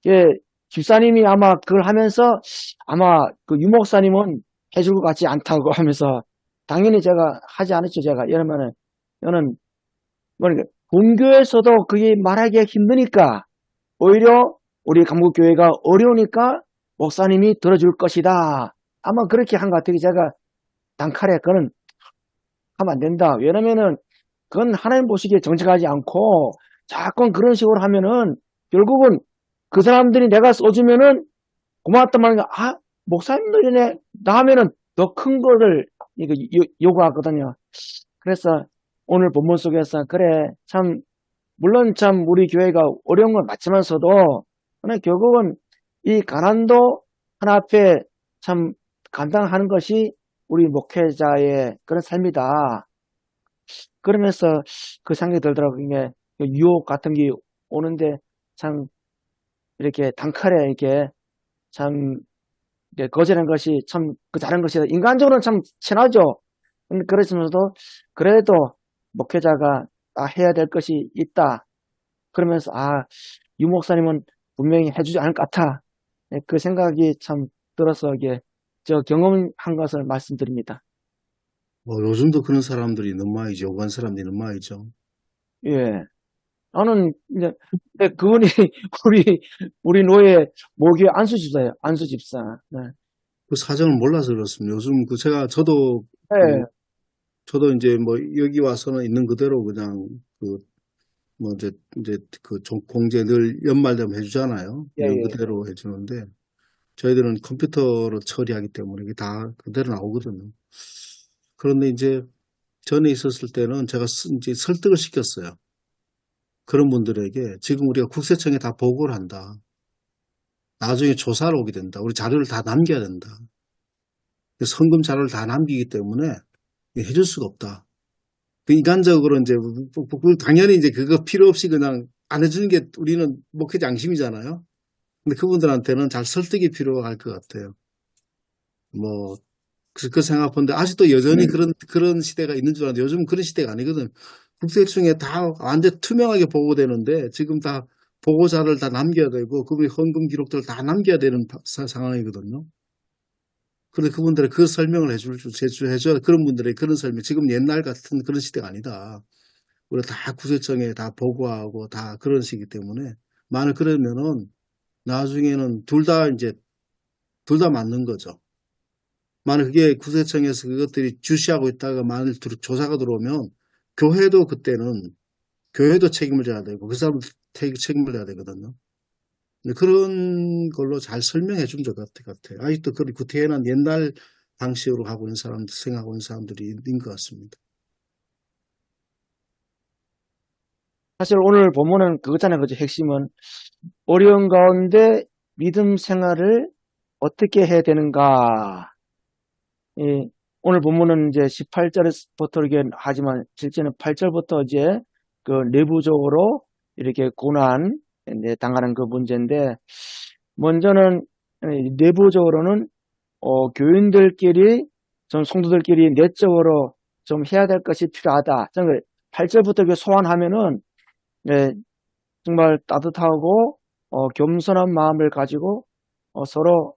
S1: 예, 집사님이 아마 그걸 하면서 아마 그 유목사님은 해줄 것 같지 않다고 하면서 당연히 제가 하지 않았죠. 제가 이러면은 저는 뭐니까 본교에서도 그게 말하기가 힘드니까 오히려 우리 감국교회가 어려우니까 목사님이 들어줄 것이다. 아마 그렇게 한 것 같아요. 제가 단칼에 그건 하면 안 된다. 왜냐면은 그건 하나님 보시기에 정직하지 않고 자꾸 그런 식으로 하면은 결국은 그 사람들이 내가 써주면은 고맙단 말인가. 목사님들이네. 나 하면은 더 큰 거를 이거 요구하거든요. 그래서 오늘 본문 속에서 그래 참 물론 참 우리 교회가 어려운 건 맞지만서도 그러나 결국은 이 가난도 하나 앞에 참 감당하는 것이 우리 목회자의 그런 삶이다. 그러면서 그 생각이 들더라고요. 이게 유혹 같은 게 오는데 참 이렇게 단칼에 이렇게 참 이렇게 거절한 것이 참 그 잘한 것이다. 인간적으로는 참 친하죠. 근데 그렇지만서도 그래도 목회자가 해야 될 것이 있다. 그러면서 유 목사님은 분명히 해주지 않을 것 같아. 네, 그 생각이 참 들어서 이게 저 경험한 것을 말씀드립니다.
S3: 뭐 요즘도 그런 사람들이 너무 많이죠. 요구한 사람들이 너무 많이죠.
S1: 예. 나는 이제 근데 그분이 우리 노예 모교의 안수 집사예요. 안수 집사. 네.
S3: 그 사정을 몰라서 그렇습니다. 요즘
S1: 네.
S3: 저도 이제 뭐 여기 와서는 있는 그대로 그냥 뭐 이제 공제 늘 연말되면 해주잖아요.
S1: 예,
S3: 있는
S1: 예.
S3: 그대로 해주는데 저희들은 컴퓨터로 처리하기 때문에 이게 다 그대로 나오거든요. 그런데 이제 전에 있었을 때는 제가 이제 설득을 시켰어요. 그런 분들에게 지금 우리가 국세청에 다 보고를 한다. 나중에 조사를 오게 된다. 우리 자료를 다 남겨야 된다. 성금 자료를 다 남기기 때문에 해줄 수가 없다. 그 인간적으로 이제 당연히 이제 그거 필요 없이 그냥 안 해주는 게 우리는 목회자 양심이잖아요. 근데 그분들한테는 잘 설득이 필요할 것 같아요. 뭐 그 생각하는데 아직도 여전히 그런 시대가 있는 줄 알았는데 요즘 그런 시대가 아니거든. 국세청에 다 완전 투명하게 보고되는데 지금 다 보고자를 다 남겨야 되고 그분의 헌금 기록들을 다 남겨야 되는 상황이거든요. 그런데 그분들의 그 설명을 해줘야 그런 분들의 그런 설명 지금 옛날 같은 그런 시대가 아니다. 우리 다 국세청에 다 보고하고 다 그런 시기 때문에 만약 그러면은 나중에는 둘 다 맞는 거죠. 만약 그게 국세청에서 그것들이 주시하고 있다가 만일 조사가 들어오면 그때는 교회도 책임을 져야 되고 그 사람도 책임을 져야 되거든요. 근데 그런 걸로 잘 설명해 준 것 같아요. 아직도 그 구태연한 옛날 방식으로 하고 있는 생각하고 있는 사람들이 있는 것 같습니다.
S1: 사실 오늘 본문은 그거잖아요. 그죠? 핵심은 어려운 가운데 믿음 생활을 어떻게 해야 되는가. 오늘 본문은 이제 18절부터 이렇게 하지만 실제는 8절부터 이제 그 내부적으로 이렇게 고난 당하는 그 문제인데 먼저는 내부적으로는 교인들끼리 좀 성도들끼리 내적으로 좀 해야 될 것이 필요하다. 8절부터 이렇게 소환하면은 정말 따뜻하고 겸손한 마음을 가지고 서로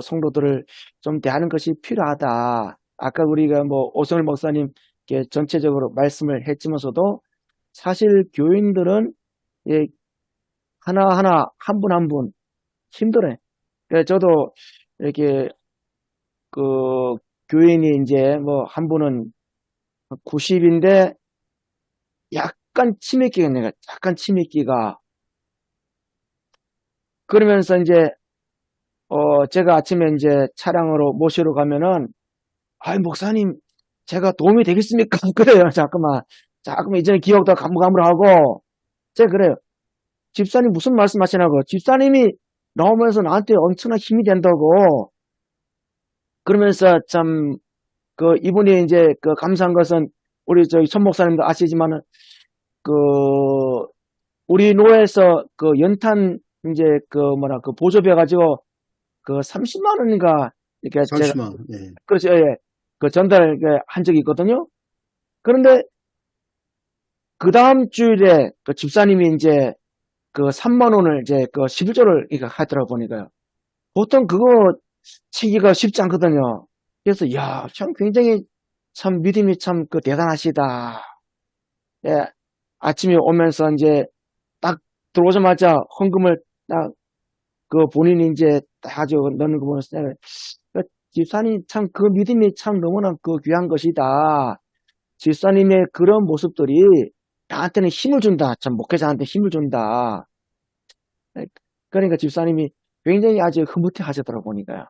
S1: 성도들을 좀 대하는 것이 필요하다. 아까 우리가 뭐 오성일 목사님 전체적으로 말씀을 했지만서도 사실 교인들은 예, 하나하나 한 분 한 분 힘들어요. 그래서 저도 이렇게 그 교인이 이제 뭐 한 분은 90인데 약간 치매기가 있네요. 약간 치매기가 그러면서 이제 제가 아침에 이제 차량으로 모시러 가면은 아이 목사님 제가 도움이 되겠습니까? 그래요. 자꾸만 이제는 기억도 가물가물하고 제가 그래요. 집사님 무슨 말씀하시냐고. 집사님이 나오면서 나한테 엄청난 힘이 된다고. 그러면서 참 그 이분이 이제 그 감사한 것은 우리 저기 천 목사님도 아시지만은 그 우리 노회에서 그 연탄 이제 그 뭐라 그 보조배 가지고 그 30만 원인가 이렇게 제가
S3: 30만. 예.
S1: 그렇죠. 예. 그 전달 한 적이 있거든요. 그런데 그 다음 주일에 그 집사님이 이제 그 3만 원을 이제 그 11조를 이거 하더라 보니까요. 보통 그거 치기가 쉽지 않거든요. 그래서 야, 참 굉장히 참 믿음이 참 그 대단하시다. 예. 아침에 오면서 이제 딱 들어오자마자 헌금을 딱 그 본인이 이제 딱 가지고 넣는 거 보면서 내가 그 집사님 참 그 믿음이 참 너무나 그 귀한 것이다. 집사님의 그런 모습들이 나한테는 힘을 준다. 참 목회자한테 힘을 준다. 그러니까 집사님이 굉장히 아주 흐뭇해 하시더라고 보니까요.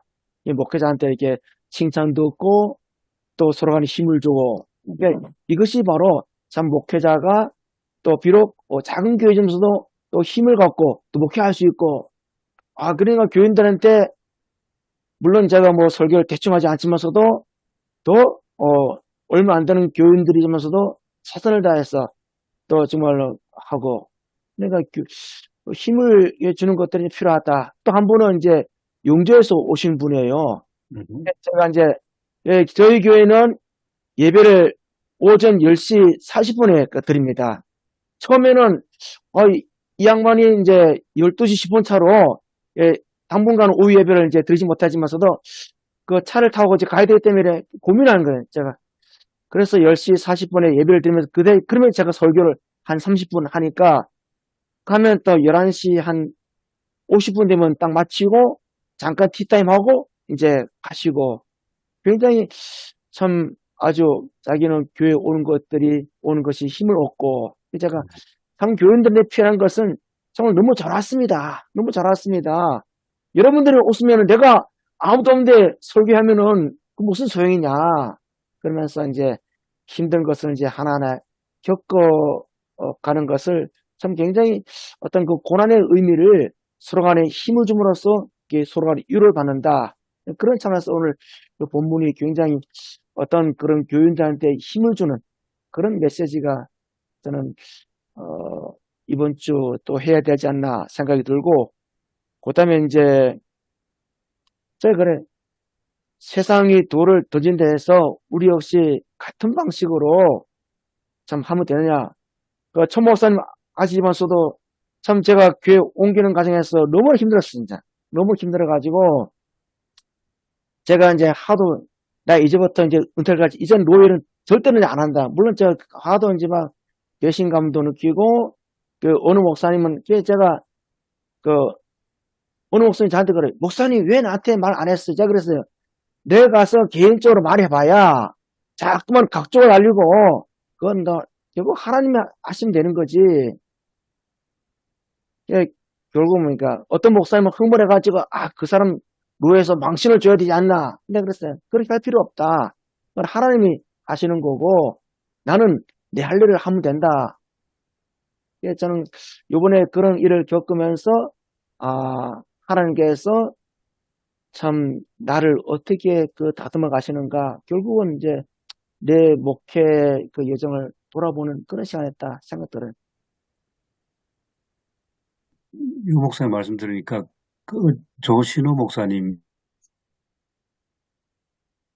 S1: 이 목회자한테 이렇게 칭찬도 없고 또 서로 간에 힘을 주고 그러니까 이것이 바로 참 목회자가 또 비록 작은 교회이면서도 또 힘을 갖고 또 목회할 수 있고 그러니까 교인들한테 물론 제가 뭐 설교를 대충 하지 않지만서도 또 얼마 안 되는 교인들이면서도 최선을 다해서 또 정말로 하고 그러니까 힘을 주는 것들이 필요하다. 또 한 분은 이제 용조에서 오신 분이에요. 제가 이제 저희 교회는 예배를 오전 10시 40분에 드립니다. 처음에는 이 양반이 이제 12시 10분 차로 당분간 오후 예배를 이제 드리지 못하지만서도 그 차를 타고 이제 가야 되기 때문에 고민하는 거예요. 제가 그래서 10시 40분에 예배를 드리면서 그러면 제가 설교를 한 30분 하니까 가면 또 11시 한 50분 되면 딱 마치고 잠깐 티타임 하고 이제 가시고 굉장히 참 아주 자기는 교회 오는 것이 힘을 얻고 제가 참 교인들한테 필요한 것은 정말 너무 잘 왔습니다. 너무 잘 왔습니다. 여러분들이 오시면 내가 아무도 없는데 설교하면은 그 무슨 소용이냐. 그러면서 이제 힘든 것을 이제 하나하나 겪어 가는 것을 참 굉장히 어떤 그 고난의 의미를 서로 간에 힘을 줌으로써 서로 간에 위로를 받는다. 그런 차원에서 오늘 그 본문이 굉장히 어떤 그런 교인들한테 힘을 주는 그런 메시지가 저는 이번 주 또 해야 되지 않나 생각이 들고, 그다음에 이제 그래, 세상이 돌을 던진 데에서 우리 역시 같은 방식으로 참 하면 되느냐. 천 목사님 아시지만서도 참 제가 교회 옮기는 과정에서 너무 힘들었어요, 진짜. 너무 힘들어가지고 제가 이제 하도 나 이제부터 이제 은퇴까지 이전 노예는 절대는 안 한다. 물론 제가 하도 이제 막 배신감도 느끼고 어느 목사님은 제가 그 어느 목사님 저한테 그래. 목사님 왜 나한테 말 안 했어? 제가 그랬어요. 내가 가서 개인적으로 말해봐야 자꾸만 각종을 알리고 그건 너 결국 하나님이 하시면 되는 거지. 예, 결국은 그러니까 어떤 목사님은 흥분해가지고 그 사람 노예에서 망신을 줘야 되지 않나. 근데 그랬어요. 그렇게 할 필요 없다. 그건 하나님이 하시는 거고 나는 내 할 일을 하면 된다. 예, 저는 이번에 그런 일을 겪으면서 하나님께서 참 나를 어떻게 다듬어 가시는가. 결국은 이제 내 목회 여정을 돌아보는 그런 시간이었다 생각 들어요.
S4: 유 목사님 말씀 들으니까 조신호 목사님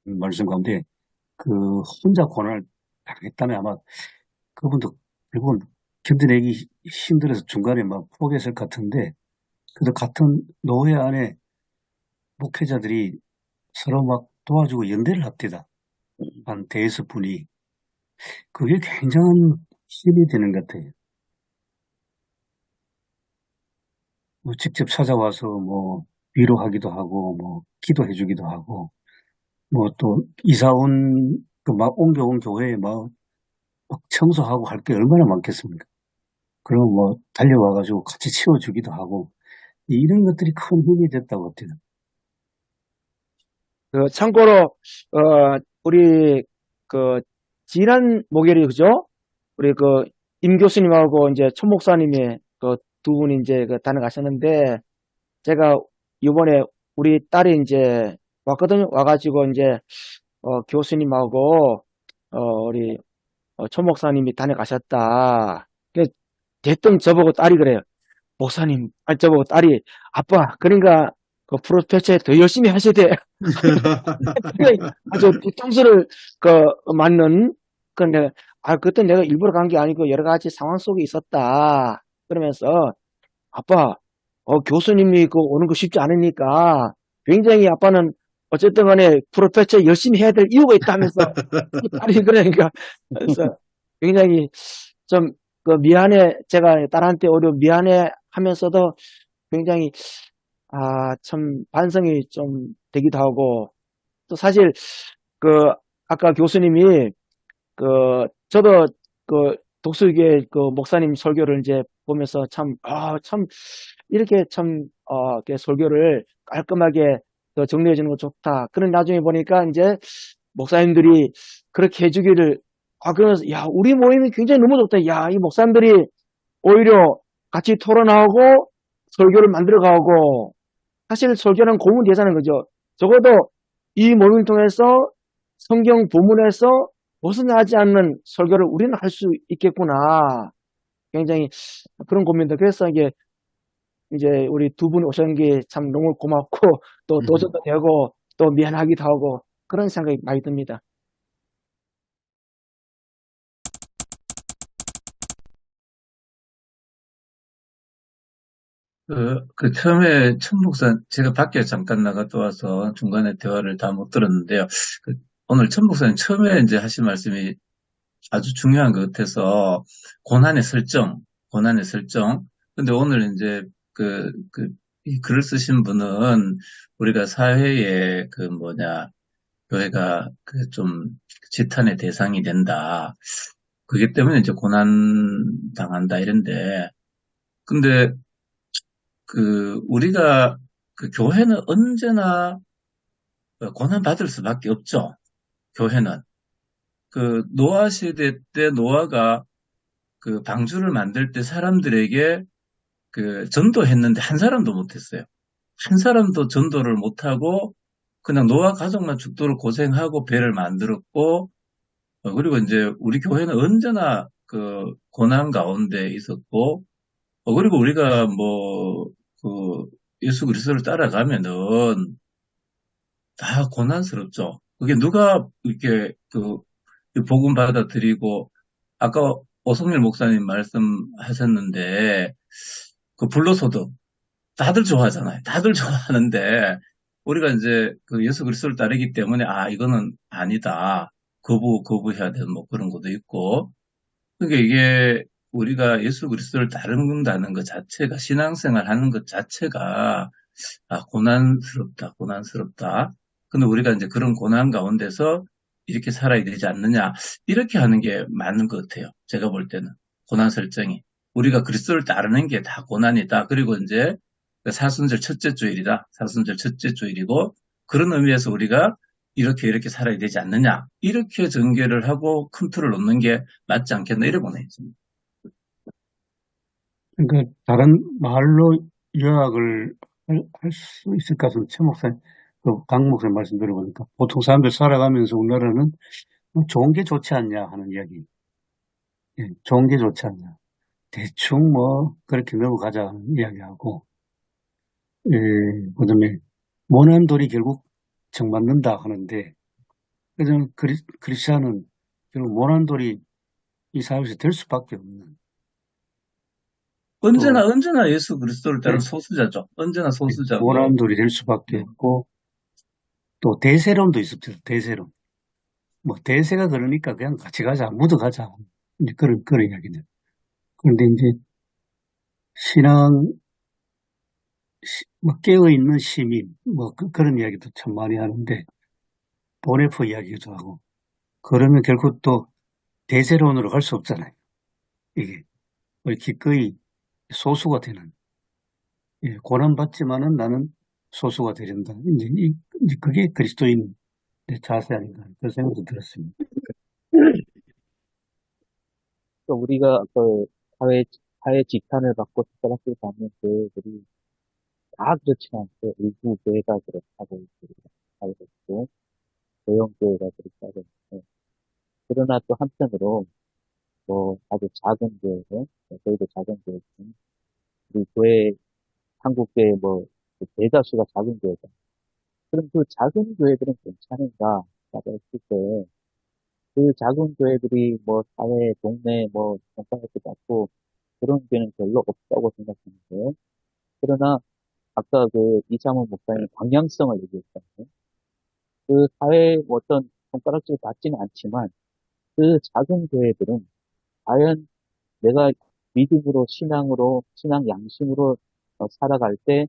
S4: 말씀 가운데 혼자 고난을 당했다면 아마 그분도 결국은 견뎌내기 힘들어서 중간에 막 포기했을 것 같은데, 그래도 같은 노회 안에 목회자들이 서로 막 도와주고 연대를 합디다. 한 대여섯 분이. 그게 굉장한 힘이 되는 것 같아요. 뭐 직접 찾아와서 뭐 위로하기도 하고, 뭐 기도해주기도 하고, 뭐 또 이사 온, 막 옮겨온 교회에 막 청소하고 할 게 얼마나 많겠습니까? 그럼 뭐 달려와가지고 같이 치워주기도 하고, 이런 것들이 큰 힘이 됐다고 합니다.
S1: 참고로 우리 지난 목요일이 그죠? 우리 임 교수님하고 이제 천 목사님이 두 분이 이제 다녀가셨는데 제가 이번에 우리 딸이 이제 왔거든요. 와가지고 이제 교수님하고 우리 천 목사님이 다녀가셨다. 대뜸 저보고 딸이 그래요. 목사님, 저보고 딸이 아빠, 그러니까 프로페처에 더 열심히 하셔야 돼. 아주 뒤통수를 맞는. 근데 그때 내가 일부러 간 게 아니고 여러 가지 상황 속에 있었다. 그러면서 아빠, 교수님이 오는 거 쉽지 않으니까 굉장히 아빠는 어쨌든 간에 프로페처 열심히 해야 될 이유가 있다면서 딸이 그러니까 그래서 굉장히 좀 미안해. 제가 딸한테 오히려 미안해 하면서도 굉장히 참 반성이 좀 되기도 하고 또 사실 아까 교수님이 저도 독수교회 목사님 설교를 이제 보면서 참 이렇게 참 이렇게 설교를 깔끔하게 정리해 주는 거 좋다. 그런 나중에 보니까 이제 목사님들이 그렇게 해주기를 그러면서 야 우리 모임이 굉장히 너무 좋다. 야 이 목사님들이 오히려 같이 토론하고 설교를 만들어가고 사실 설교는 고문 되자는 거죠. 적어도 이 모임을 통해서 성경 본문에서 벗어나지 않는 설교를 우리는 할 수 있겠구나. 굉장히 그런 고민도. 그래서 이제 우리 두 분 오신 게 참 너무 고맙고 또 도전도 되고 또 미안하기도 하고 그런 생각이 많이 듭니다.
S6: 처음에 천 목사, 제가 밖에 잠깐 나갔다 와서 중간에 대화를 다 못 들었는데요. 오늘 천 목사님 처음에 이제 하신 말씀이 아주 중요한 것 같아서, 고난의 설정, 고난의 설정. 근데 오늘 이제 이 글을 쓰신 분은 우리가 사회에 교회가 좀 지탄의 대상이 된다. 그게 때문에 이제 고난 당한다 이런데, 근데 우리가 교회는 언제나 고난받을 수밖에 없죠. 교회는. 노아 시대 때 노아가 방주를 만들 때 사람들에게 전도했는데 한 사람도 못했어요. 한 사람도 전도를 못하고 그냥 노아 가족만 죽도록 고생하고 배를 만들었고 그리고 이제 우리 교회는 언제나 그 고난 가운데 있었고, 그리고 우리가 뭐, 그, 예수 그리스도를 따라가면은 다 고난스럽죠. 그게 누가 이렇게 복음 받아들이고, 아까 오성일 목사님 말씀하셨는데, 그 불로소득, 다들 좋아하잖아요. 다들 좋아하는데, 우리가 이제 그 예수 그리스도를 따르기 때문에, 이거는 아니다. 거부해야 되는 뭐 그런 것도 있고, 그러니까 이게 우리가 예수 그리스도를 따른다는 것 자체가, 신앙생활 하는 것 자체가, 고난스럽다, 고난스럽다. 근데 우리가 이제 그런 고난 가운데서 이렇게 살아야 되지 않느냐, 이렇게 하는 게 맞는 것 같아요. 제가 볼 때는. 고난 설정이. 우리가 그리스도를 따르는 게 다 고난이다. 그리고 이제 그 사순절 첫째 주일이다. 사순절 첫째 주일이고, 그런 의미에서 우리가 이렇게 살아야 되지 않느냐. 이렇게 전개를 하고 큰 틀을 놓는 게 맞지 않겠나, 이래 보내요.
S4: 그러니까 다른 말로 요약을 할 수 있을 것 같은데, 최 목사님, 강 목사님 말씀 들어보니까 보통 사람들 살아가면서 우리나라는 뭐 좋은 게 좋지 않냐 하는 이야기. 예, 좋은 게 좋지 않냐. 대충 뭐 그렇게 넘어가자 하는 이야기하고, 예, 그다음에 모난 돌이 결국 정맞는다 하는데, 그냥 크리스찬은 결국 모난 돌이 이 사회에서 될 수밖에 없는, 또
S6: 언제나 예수 그리스도를 따른
S4: 예,
S6: 소수자죠. 언제나
S4: 예,
S6: 소수자고.
S4: 모난 돌이 될 수밖에
S6: 네.
S4: 없고, 또 대세론도 있었죠. 대세론. 뭐 대세가 그러니까 그냥 같이 가자, 묻어가자. 이제 그런 이야기는. 그런데 이제 신앙, 뭐 깨어있는 시민, 뭐 그런 이야기도 참 많이 하는데, 보네포 이야기도 하고, 그러면 결국 또 대세론으로 갈 수 없잖아요. 이게 기꺼이 소수가 되는, 예, 고난받지만은 나는 소수가 되린다. 이제 그게 그리스도인 자세 아닌가 그런 생각도 들었습니다.
S5: 또 우리가 사회 지탄을 받고 숟가락질 받는 교회들이 다 그렇지는 않고 일부 교회가 그렇다고 알고 있고 소형 교회가 그렇게 하고 있고 그러나 또 한편으로 뭐 아주 작은 교회, 저희도 작은 교회지만 우리 교회 한국 교회 뭐 대다수가 작은 교회다. 그럼 그 작은 교회들은 괜찮은가? 라고 했을 때 그 작은 교회들이 뭐 사회, 동네 뭐 정착할것 같고 그런 교회는 별로 없다고 생각하는데 그러나 아까 그 이창훈 목사님 방향성을 얘기했잖아요. 그 사회에 어떤 손가락질 받지는 않지만 그 작은 교회들은 과연 내가 믿음으로 신앙으로 신앙 양심으로 살아갈 때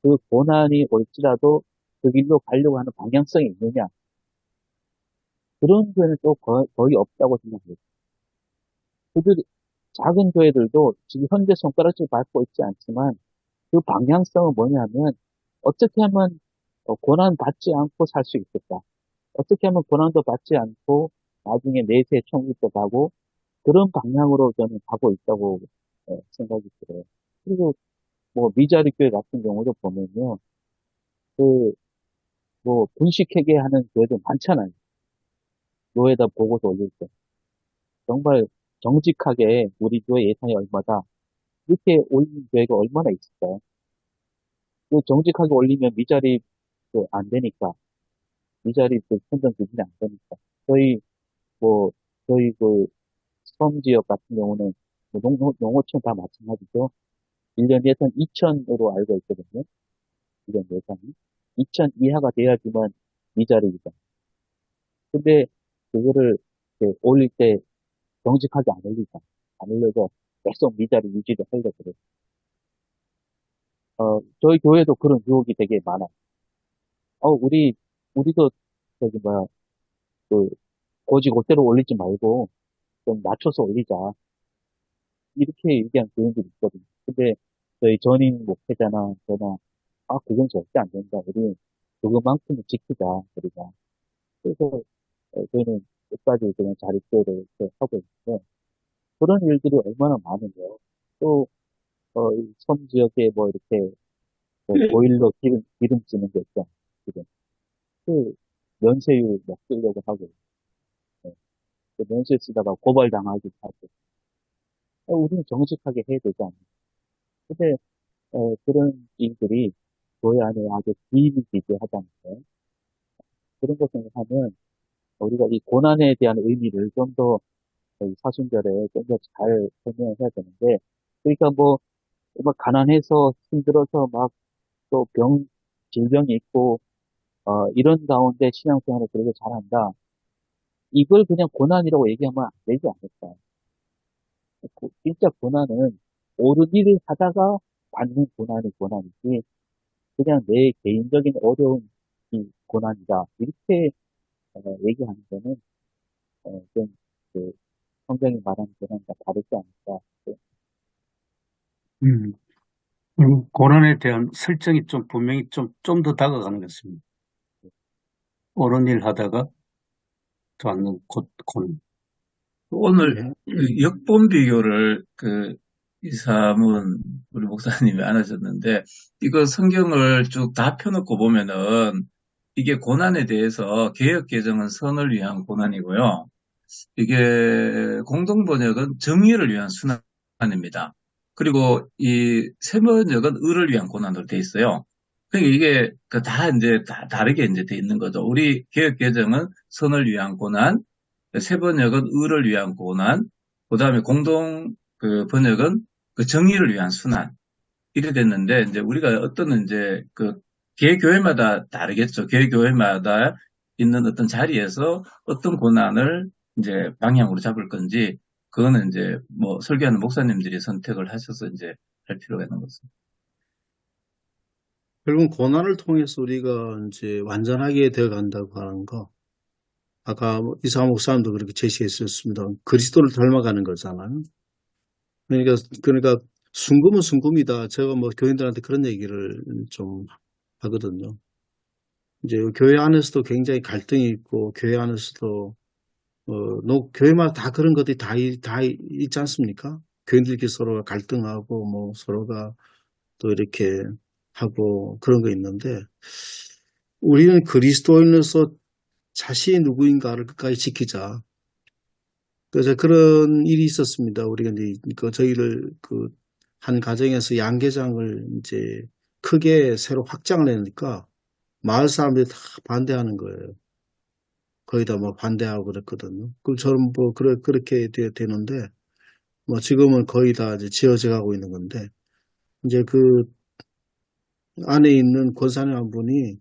S5: 그 고난이 올지라도 그 길로 가려고 하는 방향성이 있느냐 그런 교회는 또 거의 없다고 생각해요. 그들 작은 교회들도 지금 현재 손가락질 받고 있지 않지만 그 방향성은 뭐냐면 어떻게 하면 고난 받지 않고 살 수 있을까? 어떻게 하면 고난도 받지 않고 나중에 내세 천국도 가고 그런 방향으로 저는 가고 있다고 생각이 들어요. 그리고 뭐 미자리 교회 같은 경우도 보면요. 그 뭐 분식회계 하는 교회도 많잖아요. 교회에다 보고서 올릴 때. 정말 정직하게 우리 교회 예산이 얼마다 이렇게 올리는 교회가 얼마나 있을까요? 그 정직하게 올리면 미자리 안 되니까 미자리 선정 기준이 안 되니까 저희 뭐 저희 그 섬 지역 같은 경우는 뭐 농어촌 다 마찬가지죠. 1년 예산 2천으로 알고 있거든요. 1년 예산이 2천 이하가 돼야지만 미자리이다. 근데 그거를 올릴 때 정직하게 안 올리자. 안 올려서 계속 미자리 유지를 하려고 그래요. 저희 교회도 그런 유혹이 되게 많아요. 우리도 저기 뭐야 그 고지고대로 올리지 말고 좀 낮춰서 올리자. 이렇게 얘기한 교인들이 있거든요. 근데 저희 전임 목회자나 저나 그건 절대 안 된다. 우리 그것만큼은 지키자 우리가. 그래서 저희는 끝까지 그냥 자립교를 이렇게 하고 있는데 그런 일들이 얼마나 많은데요. 또 이섬 지역에 뭐 이렇게 뭐 보일러 기름 찌는 게 있잖아요. 지금 그 연쇄율 먹으려고 하고 있어요. 또 면세 쓰다가 고발당하기도 하고. 우리는 정직하게 해야 되지 않나. 근데, 그런 일들이 교회 안에 아주 비일비재하다는 거. 그런 거 생각하면 우리가 이 고난에 대한 의미를 좀 더 사순절에 좀 더 잘 설명해야 되는데, 그러니까 막 가난해서 힘들어서 막 또 질병이 있고, 이런 가운데 신앙생활을 그렇게 잘한다. 이걸 그냥 고난이라고 얘기하면 안 되지 않을까. 진짜 고난은 옳은 일을 하다가 받는 고난이 고난이지, 그냥 내 개인적인 어려운 이 고난이다. 이렇게 얘기하는 거는 좀 그, 성경이 말하는 고난과 다르지 않을까.
S4: 음, 고난에 대한 설정이 좀 분명히 좀 더 다가가는 것 같습니다. 옳은 일 하다가 받는 고난.
S6: 오늘 그 역본 비교를 이사문 우리 목사님이 안 하셨는데 이거 성경을 쭉 다 펴놓고 보면은 이게 고난에 대해서 개역 개정은 선을 위한 고난이고요. 이게 공동 번역은 정의를 위한 순환입니다. 그리고 이 세번역은 의를 위한 고난으로 돼 있어요. 그러니까 이게 다 이제 다 다르게 이제 돼 있는 거죠. 우리 개역 개정은 선을 위한 고난, 세번역은 의를 위한 고난, 그다음에 공동 번역은 그 정의를 위한 순환. 이래 됐는데 이제 우리가 어떤 이제 개교회마다 다르겠죠. 개교회마다 있는 어떤 자리에서 어떤 고난을 이제 방향으로 잡을 건지 그거는 이제 뭐 설교하는 목사님들이 선택을 하셔서 이제 할 필요가 있는 거죠.
S3: 결국 고난을 통해서 우리가 이제 완전하게 되어 간다고 하는 거. 아까 이상한 목사님도 그렇게 제시했었습니다. 그리스도를 닮아가는 거잖아요. 그러니까 순금은 순금이다. 제가 뭐 교인들한테 그런 얘기를 좀 하거든요. 이제 교회 안에서도 굉장히 갈등이 있고 교회 안에서도 교회마다 다 그런 것들이 다 있지 않습니까? 교인들끼리 서로 갈등하고 뭐 서로가 또 이렇게 하고 그런 거 있는데 우리는 그리스도인으로서 자신이 누구인가를 끝까지 지키자. 그래서 그런 일이 있었습니다. 우리가 이제 저희를 한 가정에서 양계장을 이제 크게 새로 확장을 하니까 마을 사람들이 다 반대하는 거예요. 거의 다 뭐 반대하고 그랬거든요. 그럼 저는 뭐 그렇게 되는데 뭐 지금은 거의 다 이제 지어져 가고 있는 건데 이제 그 안에 있는 권사님 한 분이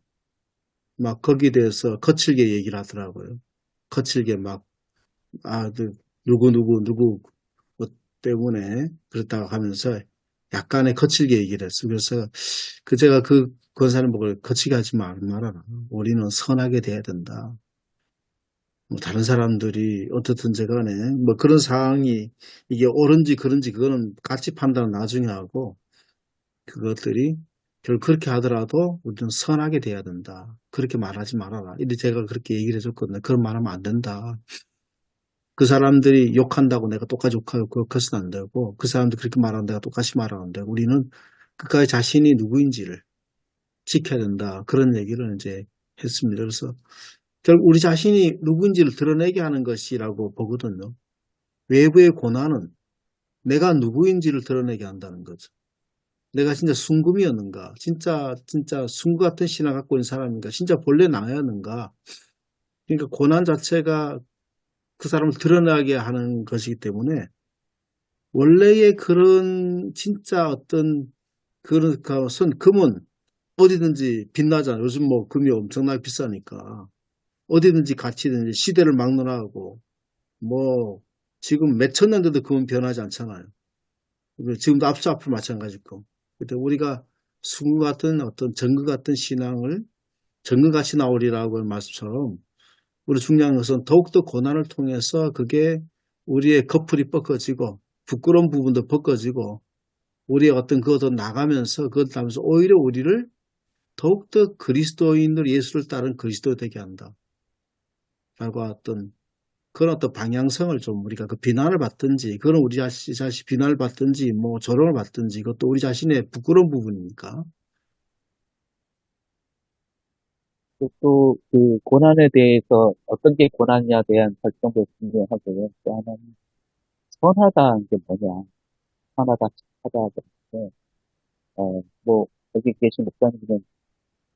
S3: 막 거기에 대해서 거칠게 얘기를 하더라고요. 거칠게 막 누구 뭐 때문에 그렇다고 하면서 약간의 거칠게 얘기를 했어요. 그래서 제가 그 권사님 보고 거칠게 하지 말아라. 우리는 선하게 돼야 된다. 뭐 다른 사람들이 어떻든지 간에 뭐 그런 상황이 이게 옳은지 그른지 그거는 가치 판단은 나중에 하고 그것들이 결국 그렇게 하더라도 우리는 선하게 돼야 된다. 그렇게 말하지 말아라. 이리 제가 그렇게 얘기를 해줬거든요. 그런 말하면 안 된다. 그 사람들이 욕한다고 내가 똑같이 욕하고 그것은 안 되고 그 사람들이 그렇게 말하면 내가 똑같이 말하면 안 되고 우리는 끝까지 자신이 누구인지를 지켜야 된다. 그런 얘기를 이제 했습니다. 그래서 결국 우리 자신이 누구인지를 드러내게 하는 것이라고 보거든요. 외부의 고난은 내가 누구인지를 드러내게 한다는 거죠. 내가 진짜 순금이었는가? 진짜 순금 같은 신앙 갖고 있는 사람인가? 진짜 본래 나였는가? 그러니까 고난 자체가 그 사람을 드러나게 하는 것이기 때문에 원래의 그런 진짜 어떤 그런 금은 어디든지 빛나잖아요. 요즘 뭐 금이 엄청나게 비싸니까 어디든지 가치든지 시대를 막론하고 뭐 지금 몇천 년 돼도 금은 변하지 않잖아요. 지금도 앞으로 마찬가지고. 근데 우리가 순금 같은 어떤 정금 같은 신앙을 정금같이 나오리라고 하는 말씀처럼 우리 중요한 것은 더욱더 고난을 통해서 그게 우리의 거풀이 벗겨지고 부끄러운 부분도 벗겨지고 우리의 어떤 그것도 나가면서 그것 하면서 오히려 우리를 더욱더 그리스도인들 예수를 따른 그리스도 되게 한다. 라고 어떤 그런 어떤 방향성을 좀 우리가 그 비난을 받든지 그런 우리 자신 비난을 받든지 뭐 조롱을 받든지 이것도 우리 자신의 부끄러운 부분이니까
S5: 또 그 고난에 대해서 어떤 게 고난이냐에 대한 설정도 중요하고요. 또 하나는 선하다는 게 뭐냐. 선하다, 착하다. 그런데, 뭐, 여기 계신 목사님은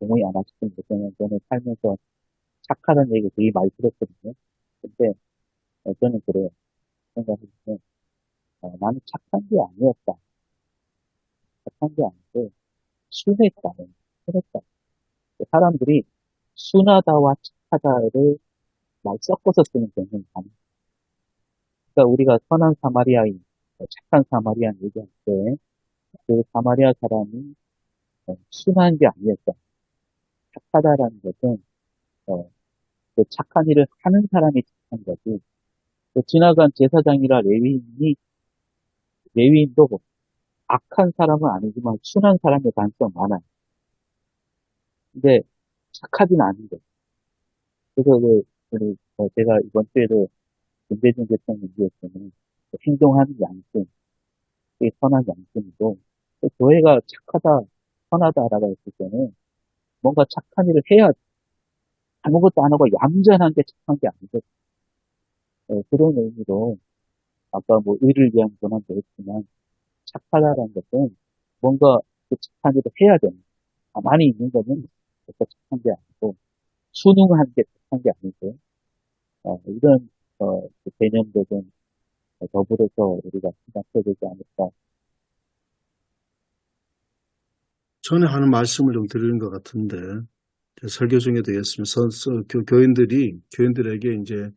S5: 동의 안 하시는 모르겠는 저는 살면서 착하다는 얘기 되게 많이 들었거든요. 근데 저는 그래요. 생각해보면 나는 착한 게 아니었다. 착한 게 아니고 순했다. 순했다. 사람들이 순하다와 착하다를 많이 섞어서 쓰는 경우는 많아요. 그러니까 우리가 선한 사마리아인, 착한 사마리아인 얘기할 때 그 사마리아 사람이 순한 게 아니었다. 착하다라는 것은 어, 그 착한 일을 하는 사람이 착한 거지. 그 지나간 제사장이라 레위인도 악한 사람은 아니지만 순한 사람의 가능성이 많아요. 근데 착하진 않은 거예요. 그래서 제가 이번 주에도 김대중 대통령 얘기했지만 행동하는 양심, 이 선한 양심이고 또 교회가 착하다, 선하다라고 했을 때는 뭔가 착한 일을 해야 아무것도 안 하고 얌전한 게 착한 게 아니고 그런 의미로 아까 뭐 의를 위한 고난도 했지만 착하다라는 것은 뭔가 그 착한 일을 해야 되는 가만히 있는 거는 그렇게 착한 게 아니고 순응한 게 착한 게 아니고 이런 그 개념도 좀 더불어서 우리가 생각해야 되지 않을까.
S3: 전에 하는 말씀을 좀 드리는 것 같은데, 설교 중에도 했으면 교인들에게 이제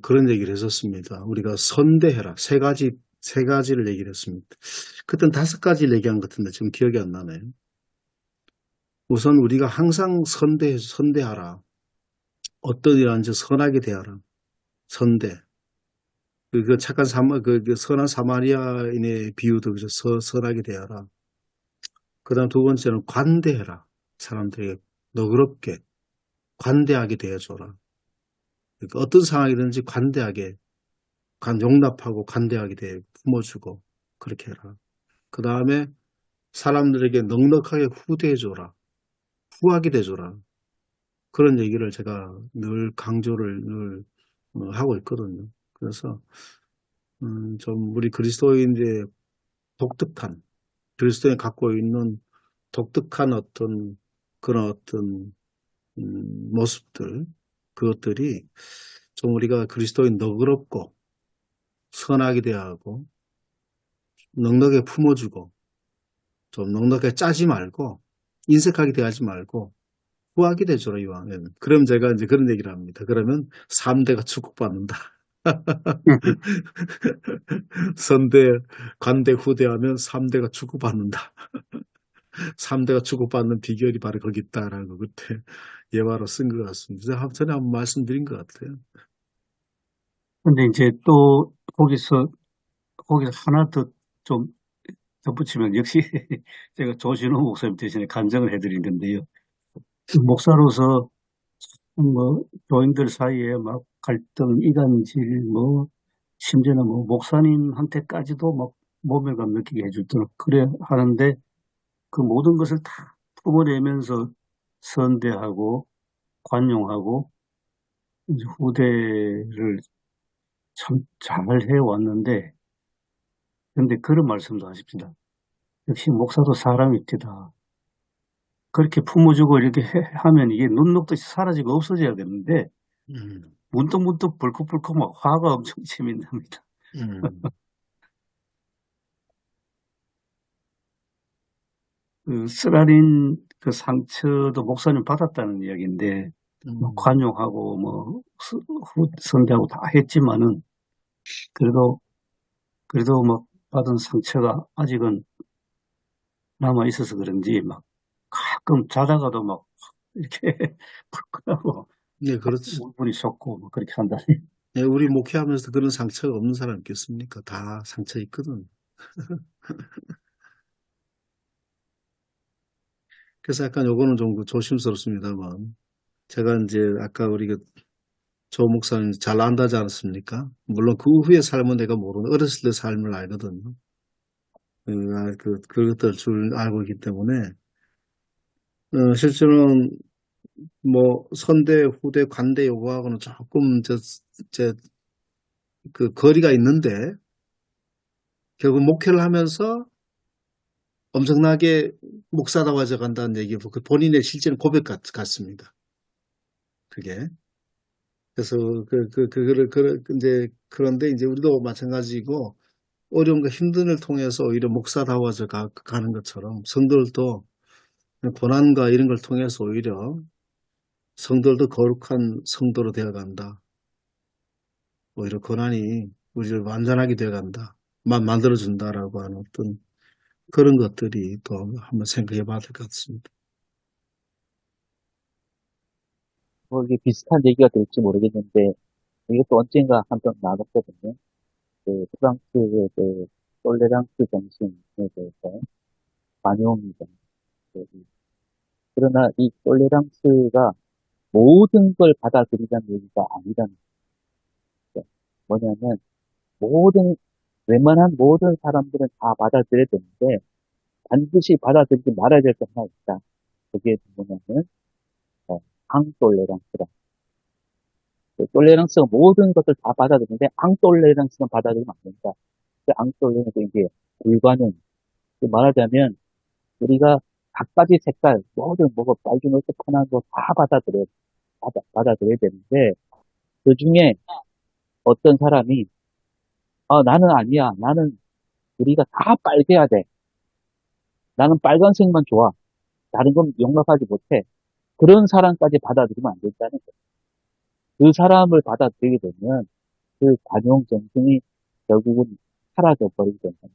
S3: 그런 얘기를 했었습니다. 우리가 선대해라. 세 가지를 얘기를 했습니다. 그땐 5가지를 얘기한 것 같은데 지금 기억이 안 나네요. 우선 우리가 항상 선대하라. 어떤 일하는지 선하게 대하라. 선대. 그 착한 그 선한 사마리아인의 비유도 그래서 선하게 대하라. 그 다음 2번째는 관대해라. 사람들에게 너그럽게, 관대하게 대해줘라. 그러니까 어떤 상황이든지 관대하게, 용납하고 관대하게 품어주고, 그렇게 해라. 그 다음에 사람들에게 넉넉하게 후대해줘라. 후하게 대줘라. 그런 얘기를 제가 늘 강조를 늘 하고 있거든요. 그래서 좀 우리 그리스도인들의 독특한, 그리스도인이 갖고 있는 독특한 그런 모습들, 그것들이 좀 우리가 그리스도인 너그럽고 선하게 대하고 넉넉하게 품어주고 좀 넉넉하게 짜지 말고 인색하게 대하지 말고 후하게 대줘라 이왕에는. 그럼 제가 이제 그런 얘기를 합니다. 그러면 3대가 축복받는다. 선대, 관대, 후대하면 3대가 축복받는다. 3대가 축복받는 비결이 바로 거기 있다라고 그때 예화로 쓴 것 같습니다. 제가 전에 한번 말씀드린 것 같아요.
S4: 근데 이제 또 거기서 하나 더 좀 덧붙이면 역시 제가 조신호 목사님 대신에 간증을 해드린 건데요. 목사로서 뭐 교인들 사이에 막 갈등, 이간질, 뭐 심지어는 뭐 목사님한테까지도 막 모멸감 느끼게 해주도록 그래 하는데 그 모든 것을 다 품어내면서 선대하고 관용하고 이제 후대를 참 잘 해왔는데 근데 그런 말씀도 하십니다. 역시 목사도 사람입니다. 그렇게 품어주고 이렇게 하면 이게 눈 녹듯이 사라지고 없어져야 되는데
S3: 음,
S4: 문득문득 벌컥벌컥 막 화가 엄청 치민답니다.
S3: 음,
S4: 그 쓰라린 그 상처도 목사님 받았다는 이야기인데 뭐
S3: 음.
S4: 관용하고 뭐 선대하고 다 했지만은 그래도 뭐 받은 상처가 아직은 남아 있어서 그런지 막 가끔 자다가도 막 이렇게 불끈하고
S3: 네, 그렇지.
S4: 물이 솟고 막 그렇게 한다니.
S3: 네, 우리 목회하면서 그런 상처가 없는 사람 있겠습니까? 다 상처 있거든. 그래서 약간 요거는 좀 조심스럽습니다만. 제가 이제 아까 우리 조 목사님 잘 안다지 않았습니까? 물론 그 후의 삶은 내가 모르는 어렸을 때 삶을 알거든요. 그것들 줄 알고 있기 때문에, 실제로는 뭐 선대, 후대, 관대 요구하고는 조금 그 거리가 있는데 결국 목회를 하면서 엄청나게 목사다워져 간다는 얘기고 그 본인의 실제는 고백 같습니다. 그게. 그래서 이제 그런데 이제 우리도 마찬가지고 어려움과 힘든 을 통해서 오히려 목사다워져 가는 것처럼 성도들도 고난과 이런 걸 통해서 오히려 성도들도 거룩한 성도로 되어간다. 오히려 고난이 우리를 완전하게 되어간다. 만들어준다라고 하는 어떤 그런 것들이 또 한번 생각해 봐야 될 것 같습니다.
S5: 뭐 이게 비슷한 얘기가 될지 모르겠는데, 이것도 언젠가 한번 나눴거든요. 그 프랑스의 그 톨레랑스 정신에 대해서 관용이다. 그러나 이 톨레랑스가 모든 걸 받아들이자는 얘기가 아니라는 거죠. 뭐냐면 웬만한 모든 사람들은 다 받아들여야 되는데 반드시 받아들이지 말아야 될 게 하나 있다. 그게 뭐냐면 앙톨레랑스다. 톨레랑스가 모든 것을 다 받아들이는데 앙톨레랑스는 받아들이면 안 된다. 그 앙톨레랑스 이게 불관용. 말하자면 우리가 각가지 색깔 모든 뭐가 빨주 노트 파란 거 다 받아들여야 되는데 그 중에 어떤 사람이 나는 아니야. 나는 우리가 다 빨개야 돼. 나는 빨간색만 좋아. 다른 건 용납하지 못해. 그런 사람까지 받아들이면 안 된다는 거예요. 그 사람을 받아들이게 되면 그 관용 정신이 결국은 사라져 버리게 된다.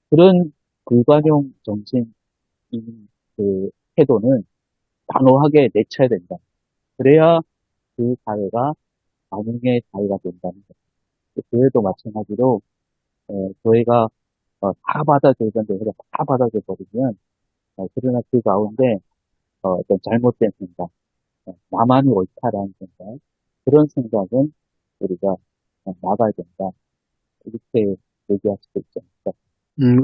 S5: 그런 불관용 정신인 그 태도는 단호하게 내쳐야 된다. 그래야 그 사회가 관용의 사회가 된다는 거예요. 교회도 마찬가지로 교회가 다 받아줘야 되는데 다 받아줘 버리면 그러나 그 가운데 어떤 잘못된 생각, 나만이 옳다라는 생각, 그런 생각은 우리가 나가야 된다. 이렇게 얘기할 수도 있죠.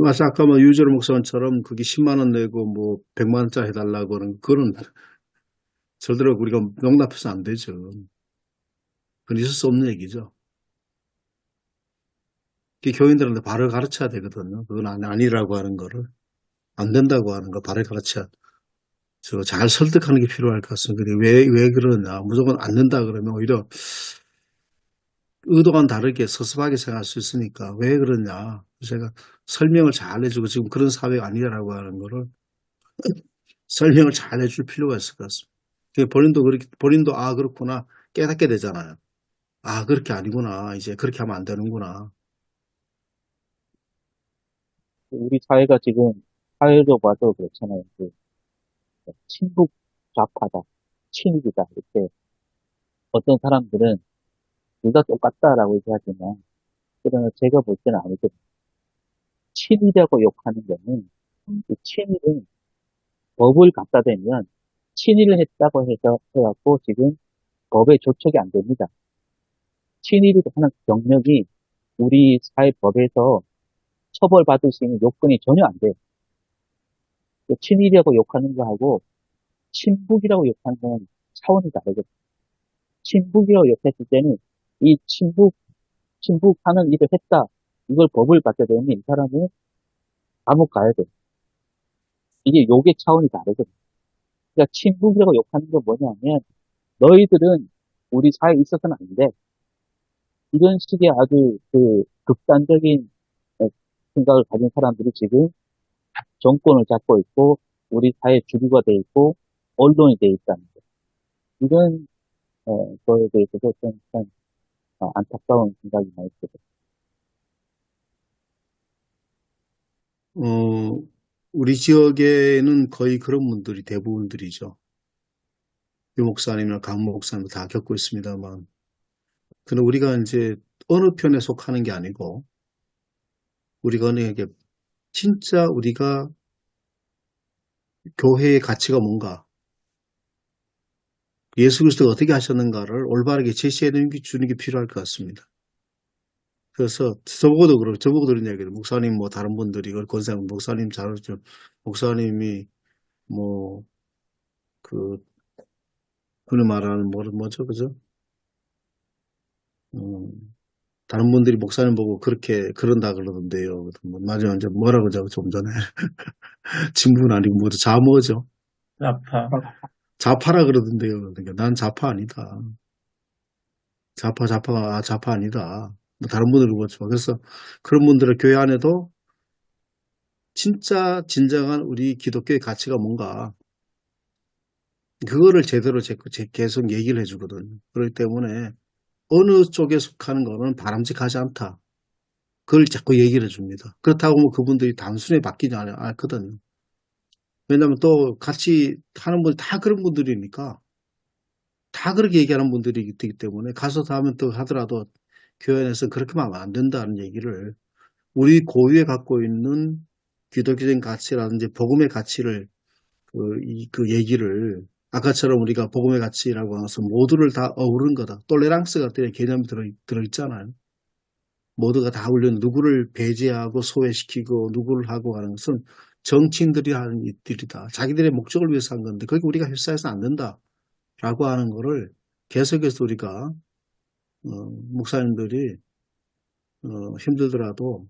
S3: 맞아. 아까 뭐 유재로 목사님처럼 그게 10만 원 내고 뭐 100만 원짜리 해달라고 하는 그런 절대로 우리가 용납해서 안 되죠. 그건 있을 수 없는 얘기죠. 그게 교인들한테 바로 가르쳐야 되거든요. 그건 아니라고 하는 거를. 안 된다고 하는 거 바로 가르쳐야 잘 설득하는 게 필요할 것 같습니다. 왜 그러냐. 무조건 안 된다 그러면 오히려 의도와는 다르게 섭섭하게 생각할 수 있으니까 왜 그러냐. 제가 설명을 잘 해주고 지금 그런 사회가 아니라고 하는 거를 설명을 잘 해줄 필요가 있을 것 같습니다. 본인도 그렇구나 깨닫게 되잖아요. 그렇게 아니구나. 이제 그렇게 하면 안 되는구나.
S5: 우리 사회가 지금 사회로 봐도 그렇잖아요. 친북 좌파다, 친이다 이렇게 어떤 사람들은 둘 다 똑같다라고 얘기하지만 그러나 제가 볼 때는 아니거든요. 친이라고 욕하는 거는 그 친일은 법을 갖다 대면 친일을 했다고 해갖고 지금 법에 조촉이 안 됩니다. 친일이 하는 경력이 우리 사회법에서 처벌받을 수 있는 요건이 전혀 안 돼요. 친일이라고 욕하는 거하고 친북이라고 욕하는 건 차원이 다르거든요. 친북이라고 욕했을 때는 이 친북하는 일을 했다. 이걸 법을 받게 되면 이 사람은 감옥 가야 돼. 이게 욕의 차원이 다르거든요. 그러니까 친북이라고 욕하는 건 뭐냐면 너희들은 우리 사회에 있어서는 안 돼. 이런 식의 아주 그 극단적인 생각을 가진 사람들이 지금 정권을 잡고 있고 우리 사회 주류가 돼 있고 언론이 돼 있다는 거. 이런 거에 대해서도 좀 안타까운 생각이 많이 들어요.
S3: 우리 지역에는 거의 그런 분들이 대부분들이죠. 유 목사님이나 강 목사님 다 겪고 있습니다만, 그는 우리가 이제 어느 편에 속하는 게 아니고, 우리가 어느게 진짜 우리가 교회의 가치가 뭔가, 예수 그리스도가 어떻게 하셨는가를 올바르게 제시해 주는 게 필요할 것 같습니다. 그래서 저보고도 그런 이야기를 목사님 뭐 다른 분들이 이걸 권사님 목사님 목사님이 뭐 그는 말하는 뭐죠, 그죠? 다른 분들이 목사님 보고 그렇게 그런다 그러던데요. 맞아요. 이제 뭐라 그러자고 좀 전에 친구는 아니고 뭐죠? 자모죠.
S6: 아파.
S3: 자파라 그러던데요. 그러니까 난 자파 아니다. 자파 아니다. 뭐 다른 분들은 그렇지만 그래서 그런 분들의 교회 안에도 진짜 진정한 우리 기독교의 가치가 뭔가 그거를 제대로 계속 얘기를 해주거든. 그렇기 때문에 어느 쪽에 속하는 거는 바람직하지 않다. 그걸 자꾸 얘기를 해줍니다. 그렇다고 뭐 그분들이 단순히 바뀌지 않거든요. 왜냐하면 또 같이 하는 분이 다 그런 분들이니까 다 그렇게 얘기하는 분들이 있기 때문에 가서 다 하면 또 하더라도 교회 안에서 그렇게 하면 안 된다는 얘기를 우리 고유에 갖고 있는 기독교적인 가치라든지 복음의 가치를 그 얘기를 아까처럼 우리가 복음의 가치라고 해서 모두를 다 어우른 거다. 톨레랑스 같은 개념이 들어있잖아요. 모두가 다 올려 누구를 배제하고 소외시키고 누구를 하고 하는 것은 정치인들이 하는 일들이다. 자기들의 목적을 위해서 한 건데 거기 우리가 휩싸여서는 안 된다라고 하는 거를 계속해서 우리가 목사님들이 힘들더라도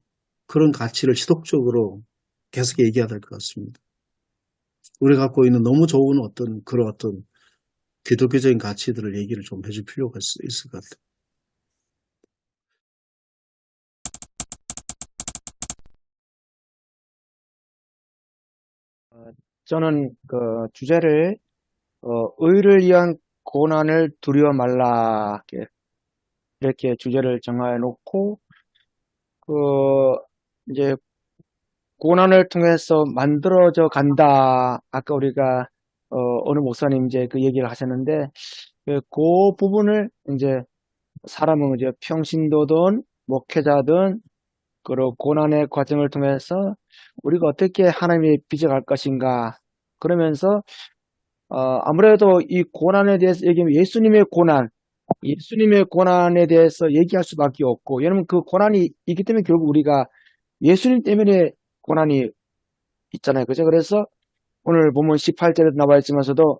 S3: 그런 가치를 지속적으로 계속 얘기해야 될 것 같습니다. 우리가 갖고 있는 너무 좋은 그런 기독교적인 가치들을 얘기를 좀 해줄 필요가 있을 것 같아요.
S1: 저는 그 주제를 의를 위한 고난을 두려워 말라 이렇게 주제를 정해 놓고 그 이제 고난을 통해서 만들어져 간다. 아까 우리가 어느 목사님 이제 그 얘기를 하셨는데 그 부분을 이제 사람은 이제 평신도든 목회자든 그런 고난의 과정을 통해서 우리가 어떻게 하나님의 빚어갈 것인가 그러면서 아무래도 이 고난에 대해서 얘기하면 예수님의 고난에 대해서 얘기할 수밖에 없고 왜냐면 그 고난이 있기 때문에 결국 우리가 예수님 때문에 고난이 있잖아요. 그죠? 그래서 오늘 보면 18절에 나와 있지만서도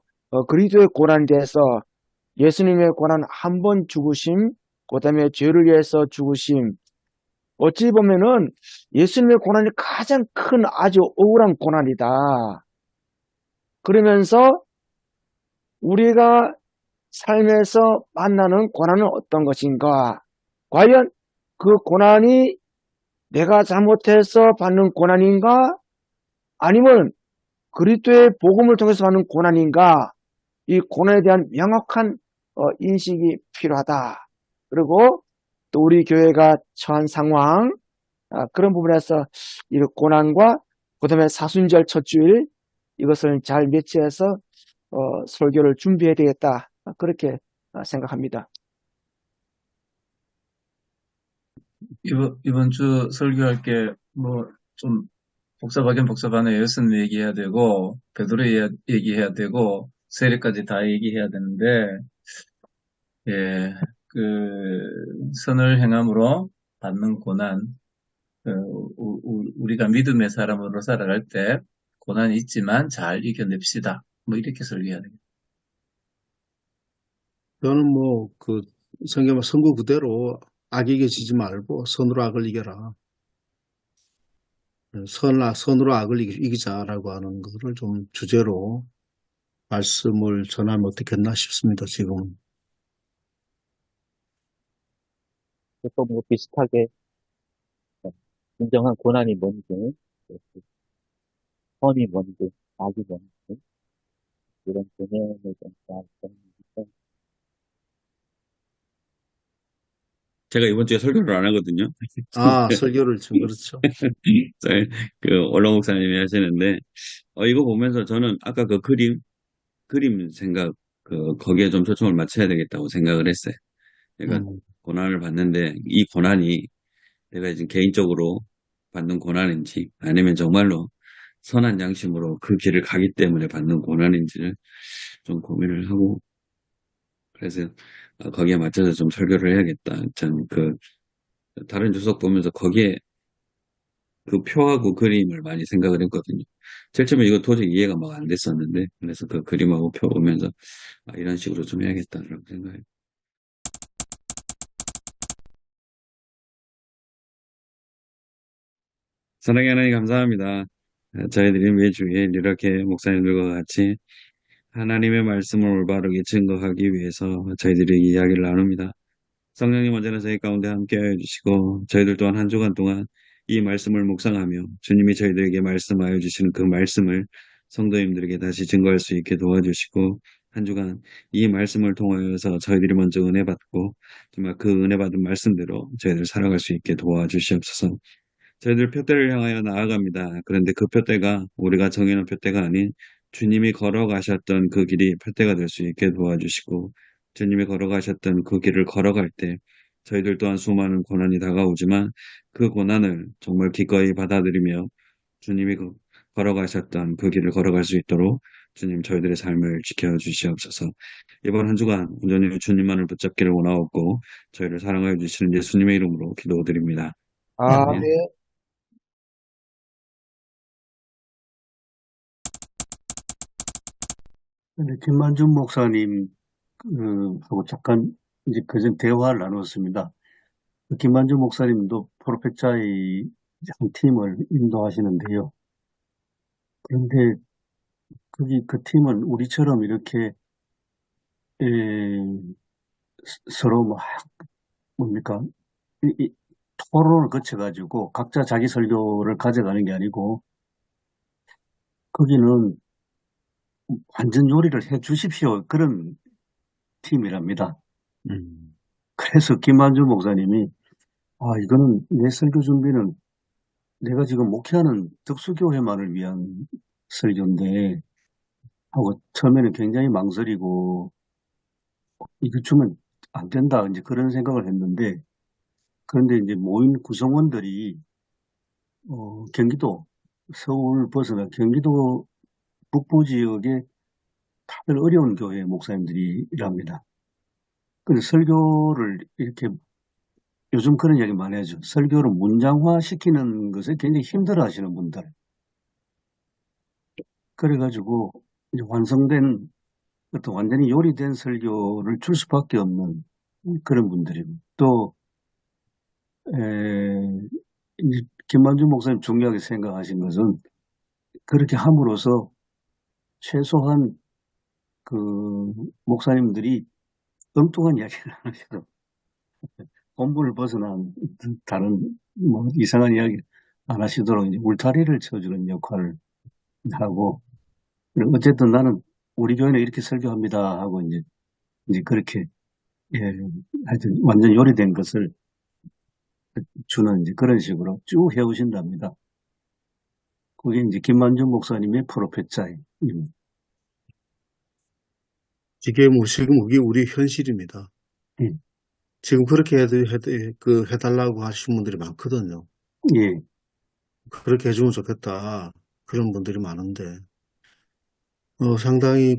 S1: 그리스도의 고난에 대해서 예수님의 고난 한 번 죽으심, 그 다음에 죄를 위해서 죽으심. 어찌 보면은 예수님의 고난이 가장 큰 아주 억울한 고난이다. 그러면서 우리가 삶에서 만나는 고난은 어떤 것인가? 과연 그 고난이 내가 잘못해서 받는 고난인가? 아니면 그리스도의 복음을 통해서 받는 고난인가? 이 고난에 대한 명확한 인식이 필요하다. 그리고 또 우리 교회가 처한 상황 그런 부분에서 이 고난과 그다음에 사순절 첫 주일 이것을 잘 매치해서 설교를 준비해야 되겠다. 그렇게 생각합니다.
S6: 이번 주 설교할 게 뭐 좀 복잡하긴 복잡하네. 예수님 얘기해야 되고, 베드로 얘기해야 되고, 세례까지 다 얘기해야 되는데, 예, 선을 행함으로 받는 고난, 우리가 믿음의 사람으로 살아갈 때 고난이 있지만 잘 이겨냅시다. 뭐 이렇게 설교해야 되겠다.
S3: 저는 뭐 성경 선구 그대로 악에게 지지 말고 선으로 악을 이겨라. 선으로 악을 이기자라고 하는 것을 좀 주제로 말씀을 전하면 어떻겠나 싶습니다. 지금은.
S5: 또 뭐 비슷하게 진정한 고난이 뭔지, 선이 뭔지, 악이 뭔지, 이런 개념을 좀 말씀드리고,
S2: 제가 이번 주에 설교를 안 하거든요.
S3: 설교를 좀 그렇죠.
S2: 원로 목사님이 하시는데, 이거 보면서 저는 아까 그 그림 생각, 거기에 좀 초점을 맞춰야 되겠다고 생각을 했어요. 그러니까 고난을 받는데, 이 고난이 내가 지금 개인적으로 받는 고난인지, 아니면 정말로 선한 양심으로 그 길을 가기 때문에 받는 고난인지를 좀 고민을 하고, 그래서 거기에 맞춰서 좀 설교를 해야겠다. 전 다른 주석 보면서 거기에 그 표하고 그림을 많이 생각을 했거든요. 제일 처음에 이거 도저히 이해가 막 안 됐었는데, 그래서 그 그림하고 표 보면서 이런 식으로 좀 해야겠다라고 생각해요. 사랑의 하나님 감사합니다. 저희들이 매주일 이렇게 목사님들과 같이 하나님의 말씀을 올바르게 증거하기 위해서 저희들이 이야기를 나눕니다. 성령님 언제나 저희 가운데 함께하여 주시고 저희들 또한 한 주간 동안 이 말씀을 묵상하며 주님이 저희들에게 말씀하여 주시는 그 말씀을 성도님들에게 다시 증거할 수 있게 도와주시고 한 주간 이 말씀을 통하여서 저희들이 먼저 은혜 받고 정말 그 은혜 받은 말씀대로 저희들 살아갈 수 있게 도와주시옵소서. 저희들 표대를 향하여 나아갑니다. 그런데 그 표대가 우리가 정해놓은 표대가 아닌 주님이 걸어가셨던 그 길이 표대가 될 수 있게 도와주시고 주님이 걸어가셨던 그 길을 걸어갈 때 저희들 또한 수많은 고난이 다가오지만 그 고난을 정말 기꺼이 받아들이며 주님이 걸어가셨던 그 길을 걸어갈 수 있도록 주님 저희들의 삶을 지켜주시옵소서. 이번 한 주간 온전히 주님만을 붙잡기를 원하옵고 저희를 사랑하여 주시는 예수님의 이름으로 기도드립니다.
S1: 아멘.
S2: 아멘.
S4: 근데 김만준 목사님 하고 잠깐 이제 그전 대화를 나눴습니다. 김만준 목사님도 프로페자의 한 팀을 인도하시는데요. 그런데 거기 그 팀은 우리처럼 이렇게 에, 서로 막 뭡니까 이 토론을 거쳐가지고 각자 자기 설교를 가져가는 게 아니고 거기는 완전 요리를 해 주십시오 그런 팀이랍니다. 그래서 김만준 목사님이 이거는 내 설교 준비는 내가 지금 목회하는 덕수교회만을 위한 설교인데 하고 처음에는 굉장히 망설이고 이거 주면 안 된다 이제 그런 생각을 했는데 그런데 이제 모인 구성원들이 경기도 서울 벗어나 경기도 북부 지역에 다들 어려운 교회 목사님들이랍니다. 근데 설교를 이렇게 요즘 그런 얘기 많이 하죠. 설교를 문장화 시키는 것에 굉장히 힘들어 하시는 분들. 그래가지고 이제 완성된 어떤 완전히 요리된 설교를 줄 수밖에 없는 그런 분들이고 또 이제 김만준 목사님 중요하게 생각하신 것은 그렇게 함으로써 최소한 그 목사님들이 엉뚱한 이야기를 안 하셔도 본분을 벗어난 다른 뭐 이상한 이야기 안 하시도록 이제 울타리를 쳐주는 역할을 하고 어쨌든 나는 우리 교회는 이렇게 설교합니다 하고 이제 그렇게 하여튼 완전 요리된 것을 주는 이제 그런 식으로 쭉 해오신답니다. 그게 이제 김만준 목사님의 프로페자입니다.
S3: 이게 뭐 지금 이게 우리 현실입니다. 지금 그렇게 해달라고 하시는 분들이 많거든요.
S4: 예.
S3: 그렇게 해주면 좋겠다. 그런 분들이 많은데, 상당히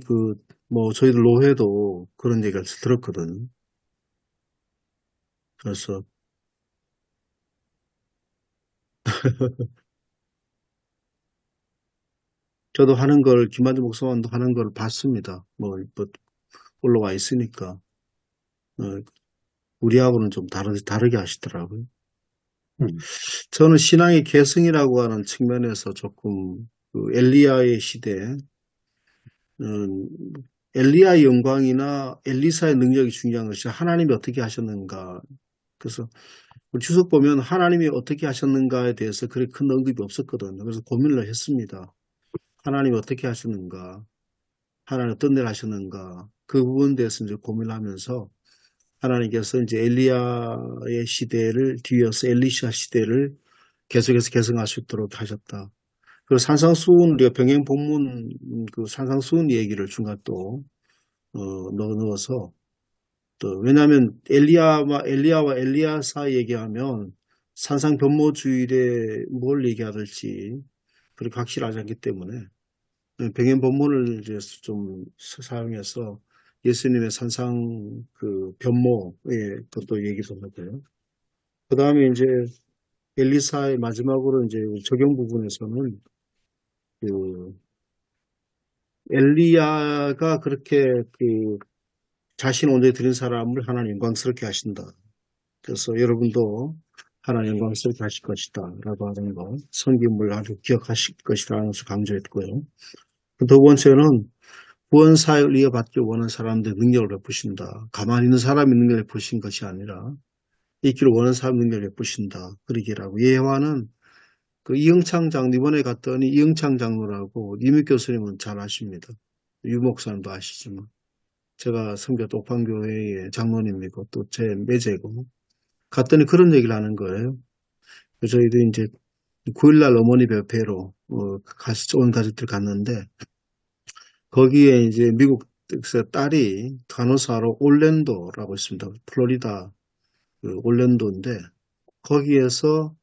S3: 뭐 저희들 노회도 그런 얘기를 들었거든요. 그래서 저도 김만주 목사님도 하는 걸 봤습니다. 뭐 올라와 있으니까. 우리하고는 좀 다르게 하시더라고요. 저는 신앙의 계승이라고 하는 측면에서 조금 엘리야의 시대, 엘리야의 영광이나 엘리사의 능력이 중요한 것이 하나님이 어떻게 하셨는가. 그래서 우리 주석 보면 하나님이 어떻게 하셨는가에 대해서 그렇게 큰 언급이 없었거든요. 그래서 고민을 했습니다. 하나님이 어떻게 하셨는가, 하나님 어떤 일을 하셨는가, 그 부분에 대해서 이제 고민을 하면서 하나님께서 이제 엘리야의 시대를 뒤이어서 엘리샤 시대를 계속해서 계승할 수 있도록 하셨다. 그리고 산상수훈, 우리가 병행 본문 그 산상수훈 얘기를 중간 또 넣어서 또 왜냐하면 엘리야와 엘리야사 얘기하면 산상 변모주일에 뭘 얘기해야 될지 그렇게 확실하지 않기 때문에 병행 본문을 이제 좀 사용해서 예수님의 산상 변모에 그것도 얘기를 하고요. 그 다음에 이제 엘리사의 마지막으로 이제 적용 부분에서는 그 엘리야가 그렇게 그 자신 온전히 드린 사람을 하나님 영광스럽게 하신다. 그래서 여러분도 하나님 영광스럽게 하실 것이다. 라고 하는 거, 섬김을 아주 기억하실 것이다. 라는 것을 강조했고요. 두 번째는 구원 사역을 이어받기 원하는 사람들의 능력을 베푸신다. 가만히 있는 사람이 능력을 베푸신 것이 아니라 있기를 원하는 사람 능력을 베푸신다. 그러기라고. 예화는 그 이영창 장로, 이번에 갔더니 이영창 장로라고 이미 교수님은 잘 아십니다. 유 목사님도 아시지만 제가 선교 독방교회의 장로님이고 또 제 매제고 갔더니 그런 얘기를 하는 거예요. 저희도 이제 9일날 어머니 뵈러 온 가족들 갔는데 거기에 이제 미국 딸이 간호사로 올랜도라고 있습니다. 플로리다 그 올랜도인데 거기에서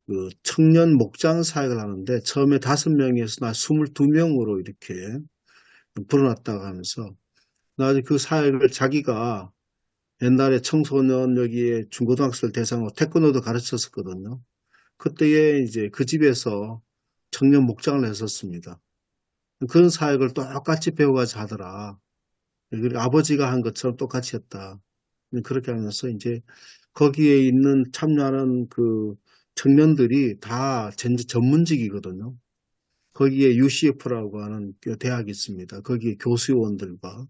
S3: 그 청년 목장 사역을 하는데 처음에 5명에서 나 22명으로 이렇게 불어났다고 하면서 나중에 그 사역을 자기가 옛날에 청소년 여기에 중고등학생을 대상으로 태권도도 가르쳤었거든요. 그때에 이제 그 집에서 청년 목장을 했었습니다. 그런 사역을 똑같이 배워가지고 하더라. 그리고 아버지가 한 것처럼 똑같이 했다. 그렇게 하면서 이제 거기에 있는 참여하는 그 청년들이 다 전문직이거든요. 거기에 UCF라고 하는 그 대학이 있습니다. 거기에 교수요원들과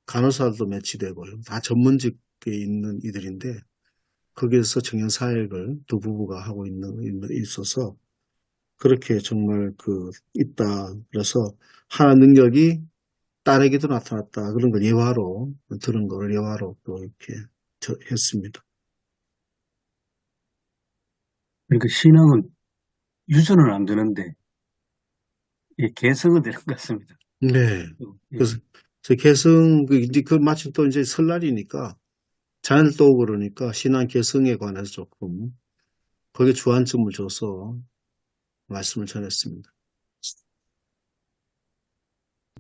S3: 간호사들도 매치되고요. 다 전문직에 있는 이들인데 거기에서 청년 사역을 두 부부가 하고 있어서 그렇게 정말 있다. 그래서 하나 능력이 딸에게도 나타났다. 그런 걸 예화로 들은 걸 예화로 또 이렇게 했습니다.
S4: 그러니까 신앙은 유전은 안 되는데 개성은 되는 것 같습니다.
S3: 네.
S4: 예.
S3: 그래서 개성 이제 마침 또 이제 설날이니까 자녀들도 오고 그러니까 신앙 개성에 관해서 조금 거기에 주안점을 줘서 말씀을 전했습니다.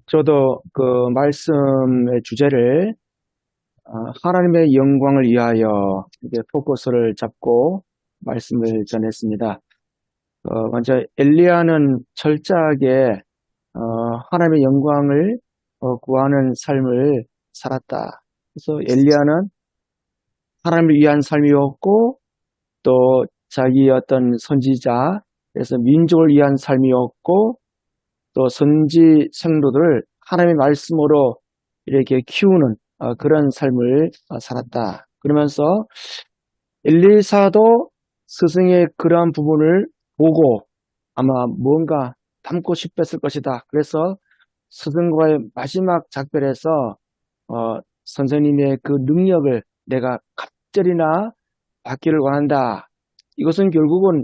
S1: 저도 그 말씀의 주제를 하나님의 영광을 위하여 이게 포커스를 잡고 말씀을 전했습니다. 먼저 엘리야는 철저하게 하나님의 영광을 구하는 삶을 살았다. 그래서 엘리야는 하나님을 위한 삶이었고 또 자기 어떤 선지자, 그래서 민족을 위한 삶이었고 또 선지 성도들을 하나님의 말씀으로 이렇게 키우는 그런 삶을 살았다. 그러면서 엘리사도 스승의 그러한 부분을 보고 아마 뭔가 닮고 싶었을 것이다. 그래서 스승과의 마지막 작별에서 선생님의 그 능력을 내가 갑절이나 받기를 원한다. 이것은 결국은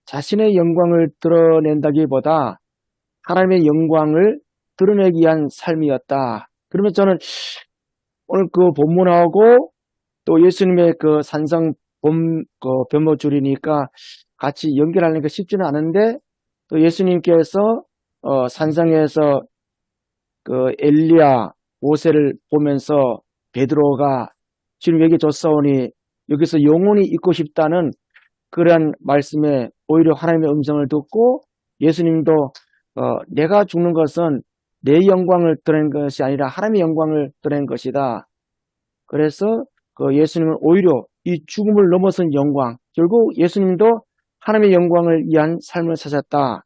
S1: 자신의 영광을 드러낸다기보다 하나님의 영광을 드러내기 위한 삶이었다. 그러면 저는 오늘 그 본문하고 또 예수님의 그 산상 변모줄이니까 같이 연결하는 게 쉽지는 않은데 또 예수님께서 산상에서 그 엘리야 모세를 보면서 베드로가 주님 여기 줬사오니 여기서 영원히 있고 싶다는 그런 말씀에 오히려 하나님의 음성을 듣고 예수님도 내가 죽는 것은 내 영광을 드러낸 것이 아니라 하나님의 영광을 드러낸 것이다. 그래서 그 예수님은 오히려 이 죽음을 넘어선 영광, 결국 예수님도 하나님의 영광을 위한 삶을 사셨다.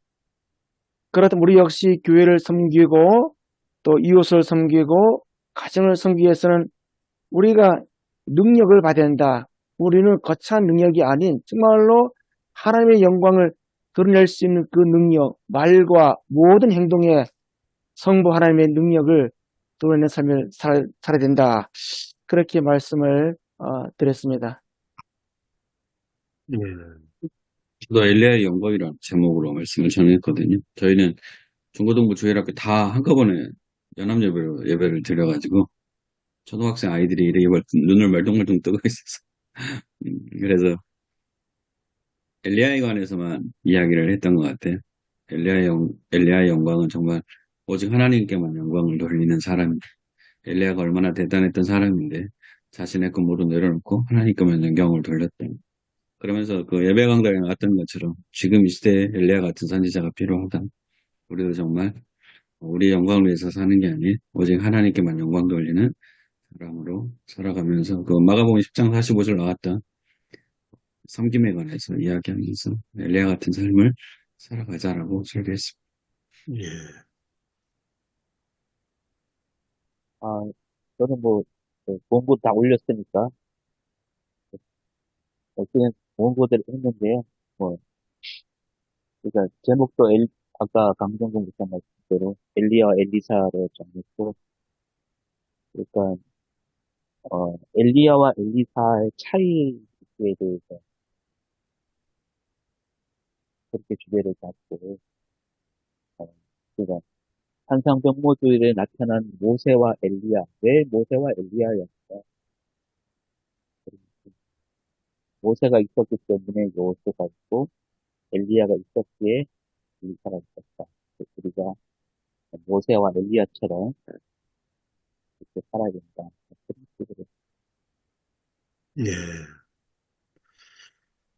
S1: 그렇다면 우리 역시 교회를 섬기고 또 이웃을 섬기고 가정을 섬기기 위해서는 우리가 능력을 받아야 한다. 우리는 거창한 능력이 아닌 정말로 하나님의 영광을 드러낼 수 있는 그 능력, 말과 모든 행동에 성부 하나님의 능력을 드러내는 삶을 살아야 된다. 그렇게 말씀을 드렸습니다.
S3: 네.
S2: 저도 엘리야의 영광이라는 제목으로 말씀을 전했거든요. 저희는 중고등부 주일학교 다 한꺼번에 연합예배로 예배를 드려가지고 초등학생 아이들이 이렇게 눈을 멀뚱멀뚱 뜨고 있었어. 그래서 엘리야에 관해서만 이야기를 했던 것 같아요. 엘리야의 영광은 정말 오직 하나님께만 영광을 돌리는 사람입니다. 엘리야가 얼마나 대단했던 사람인데 자신의 그 모두 내려놓고 하나님께만 영광을 돌렸던 그러면서 그 예배 강단에 나왔던 것처럼 지금 이 시대에 엘리야 같은 선지자가 필요하다. 우리도 정말 우리 영광을 위해서 사는 게 아닌 오직 하나님께만 영광 돌리는 사람으로 살아가면서 그 마가복음 10장 45절 나왔다. 섬김에 관해서 이야기하면서 엘리야 같은 삶을 살아가자라고 설교했습니다.
S3: 예.
S5: 아, 저는 뭐, 원고 다 올렸으니까, 그냥 원고대로 했는데요. 뭐, 그러니까 제목도 아까 강정근 목사 말씀대로 엘리야와 엘리사로 정했고, 그러니까, 엘리야와 엘리사의 차이에 대해서 그렇게 주제를 잡고, 어, 그러니까 환상병모주의에 나타난 모세와 엘리야, 왜 모세와 엘리야였을까? 모세가 있었기 때문에 여호수아가 있고, 엘리야가 있었기에 엘리사가 있었다. 우리가 모세와 엘리야처럼 이렇게 살아야 된다. 그런 식으로
S3: 예.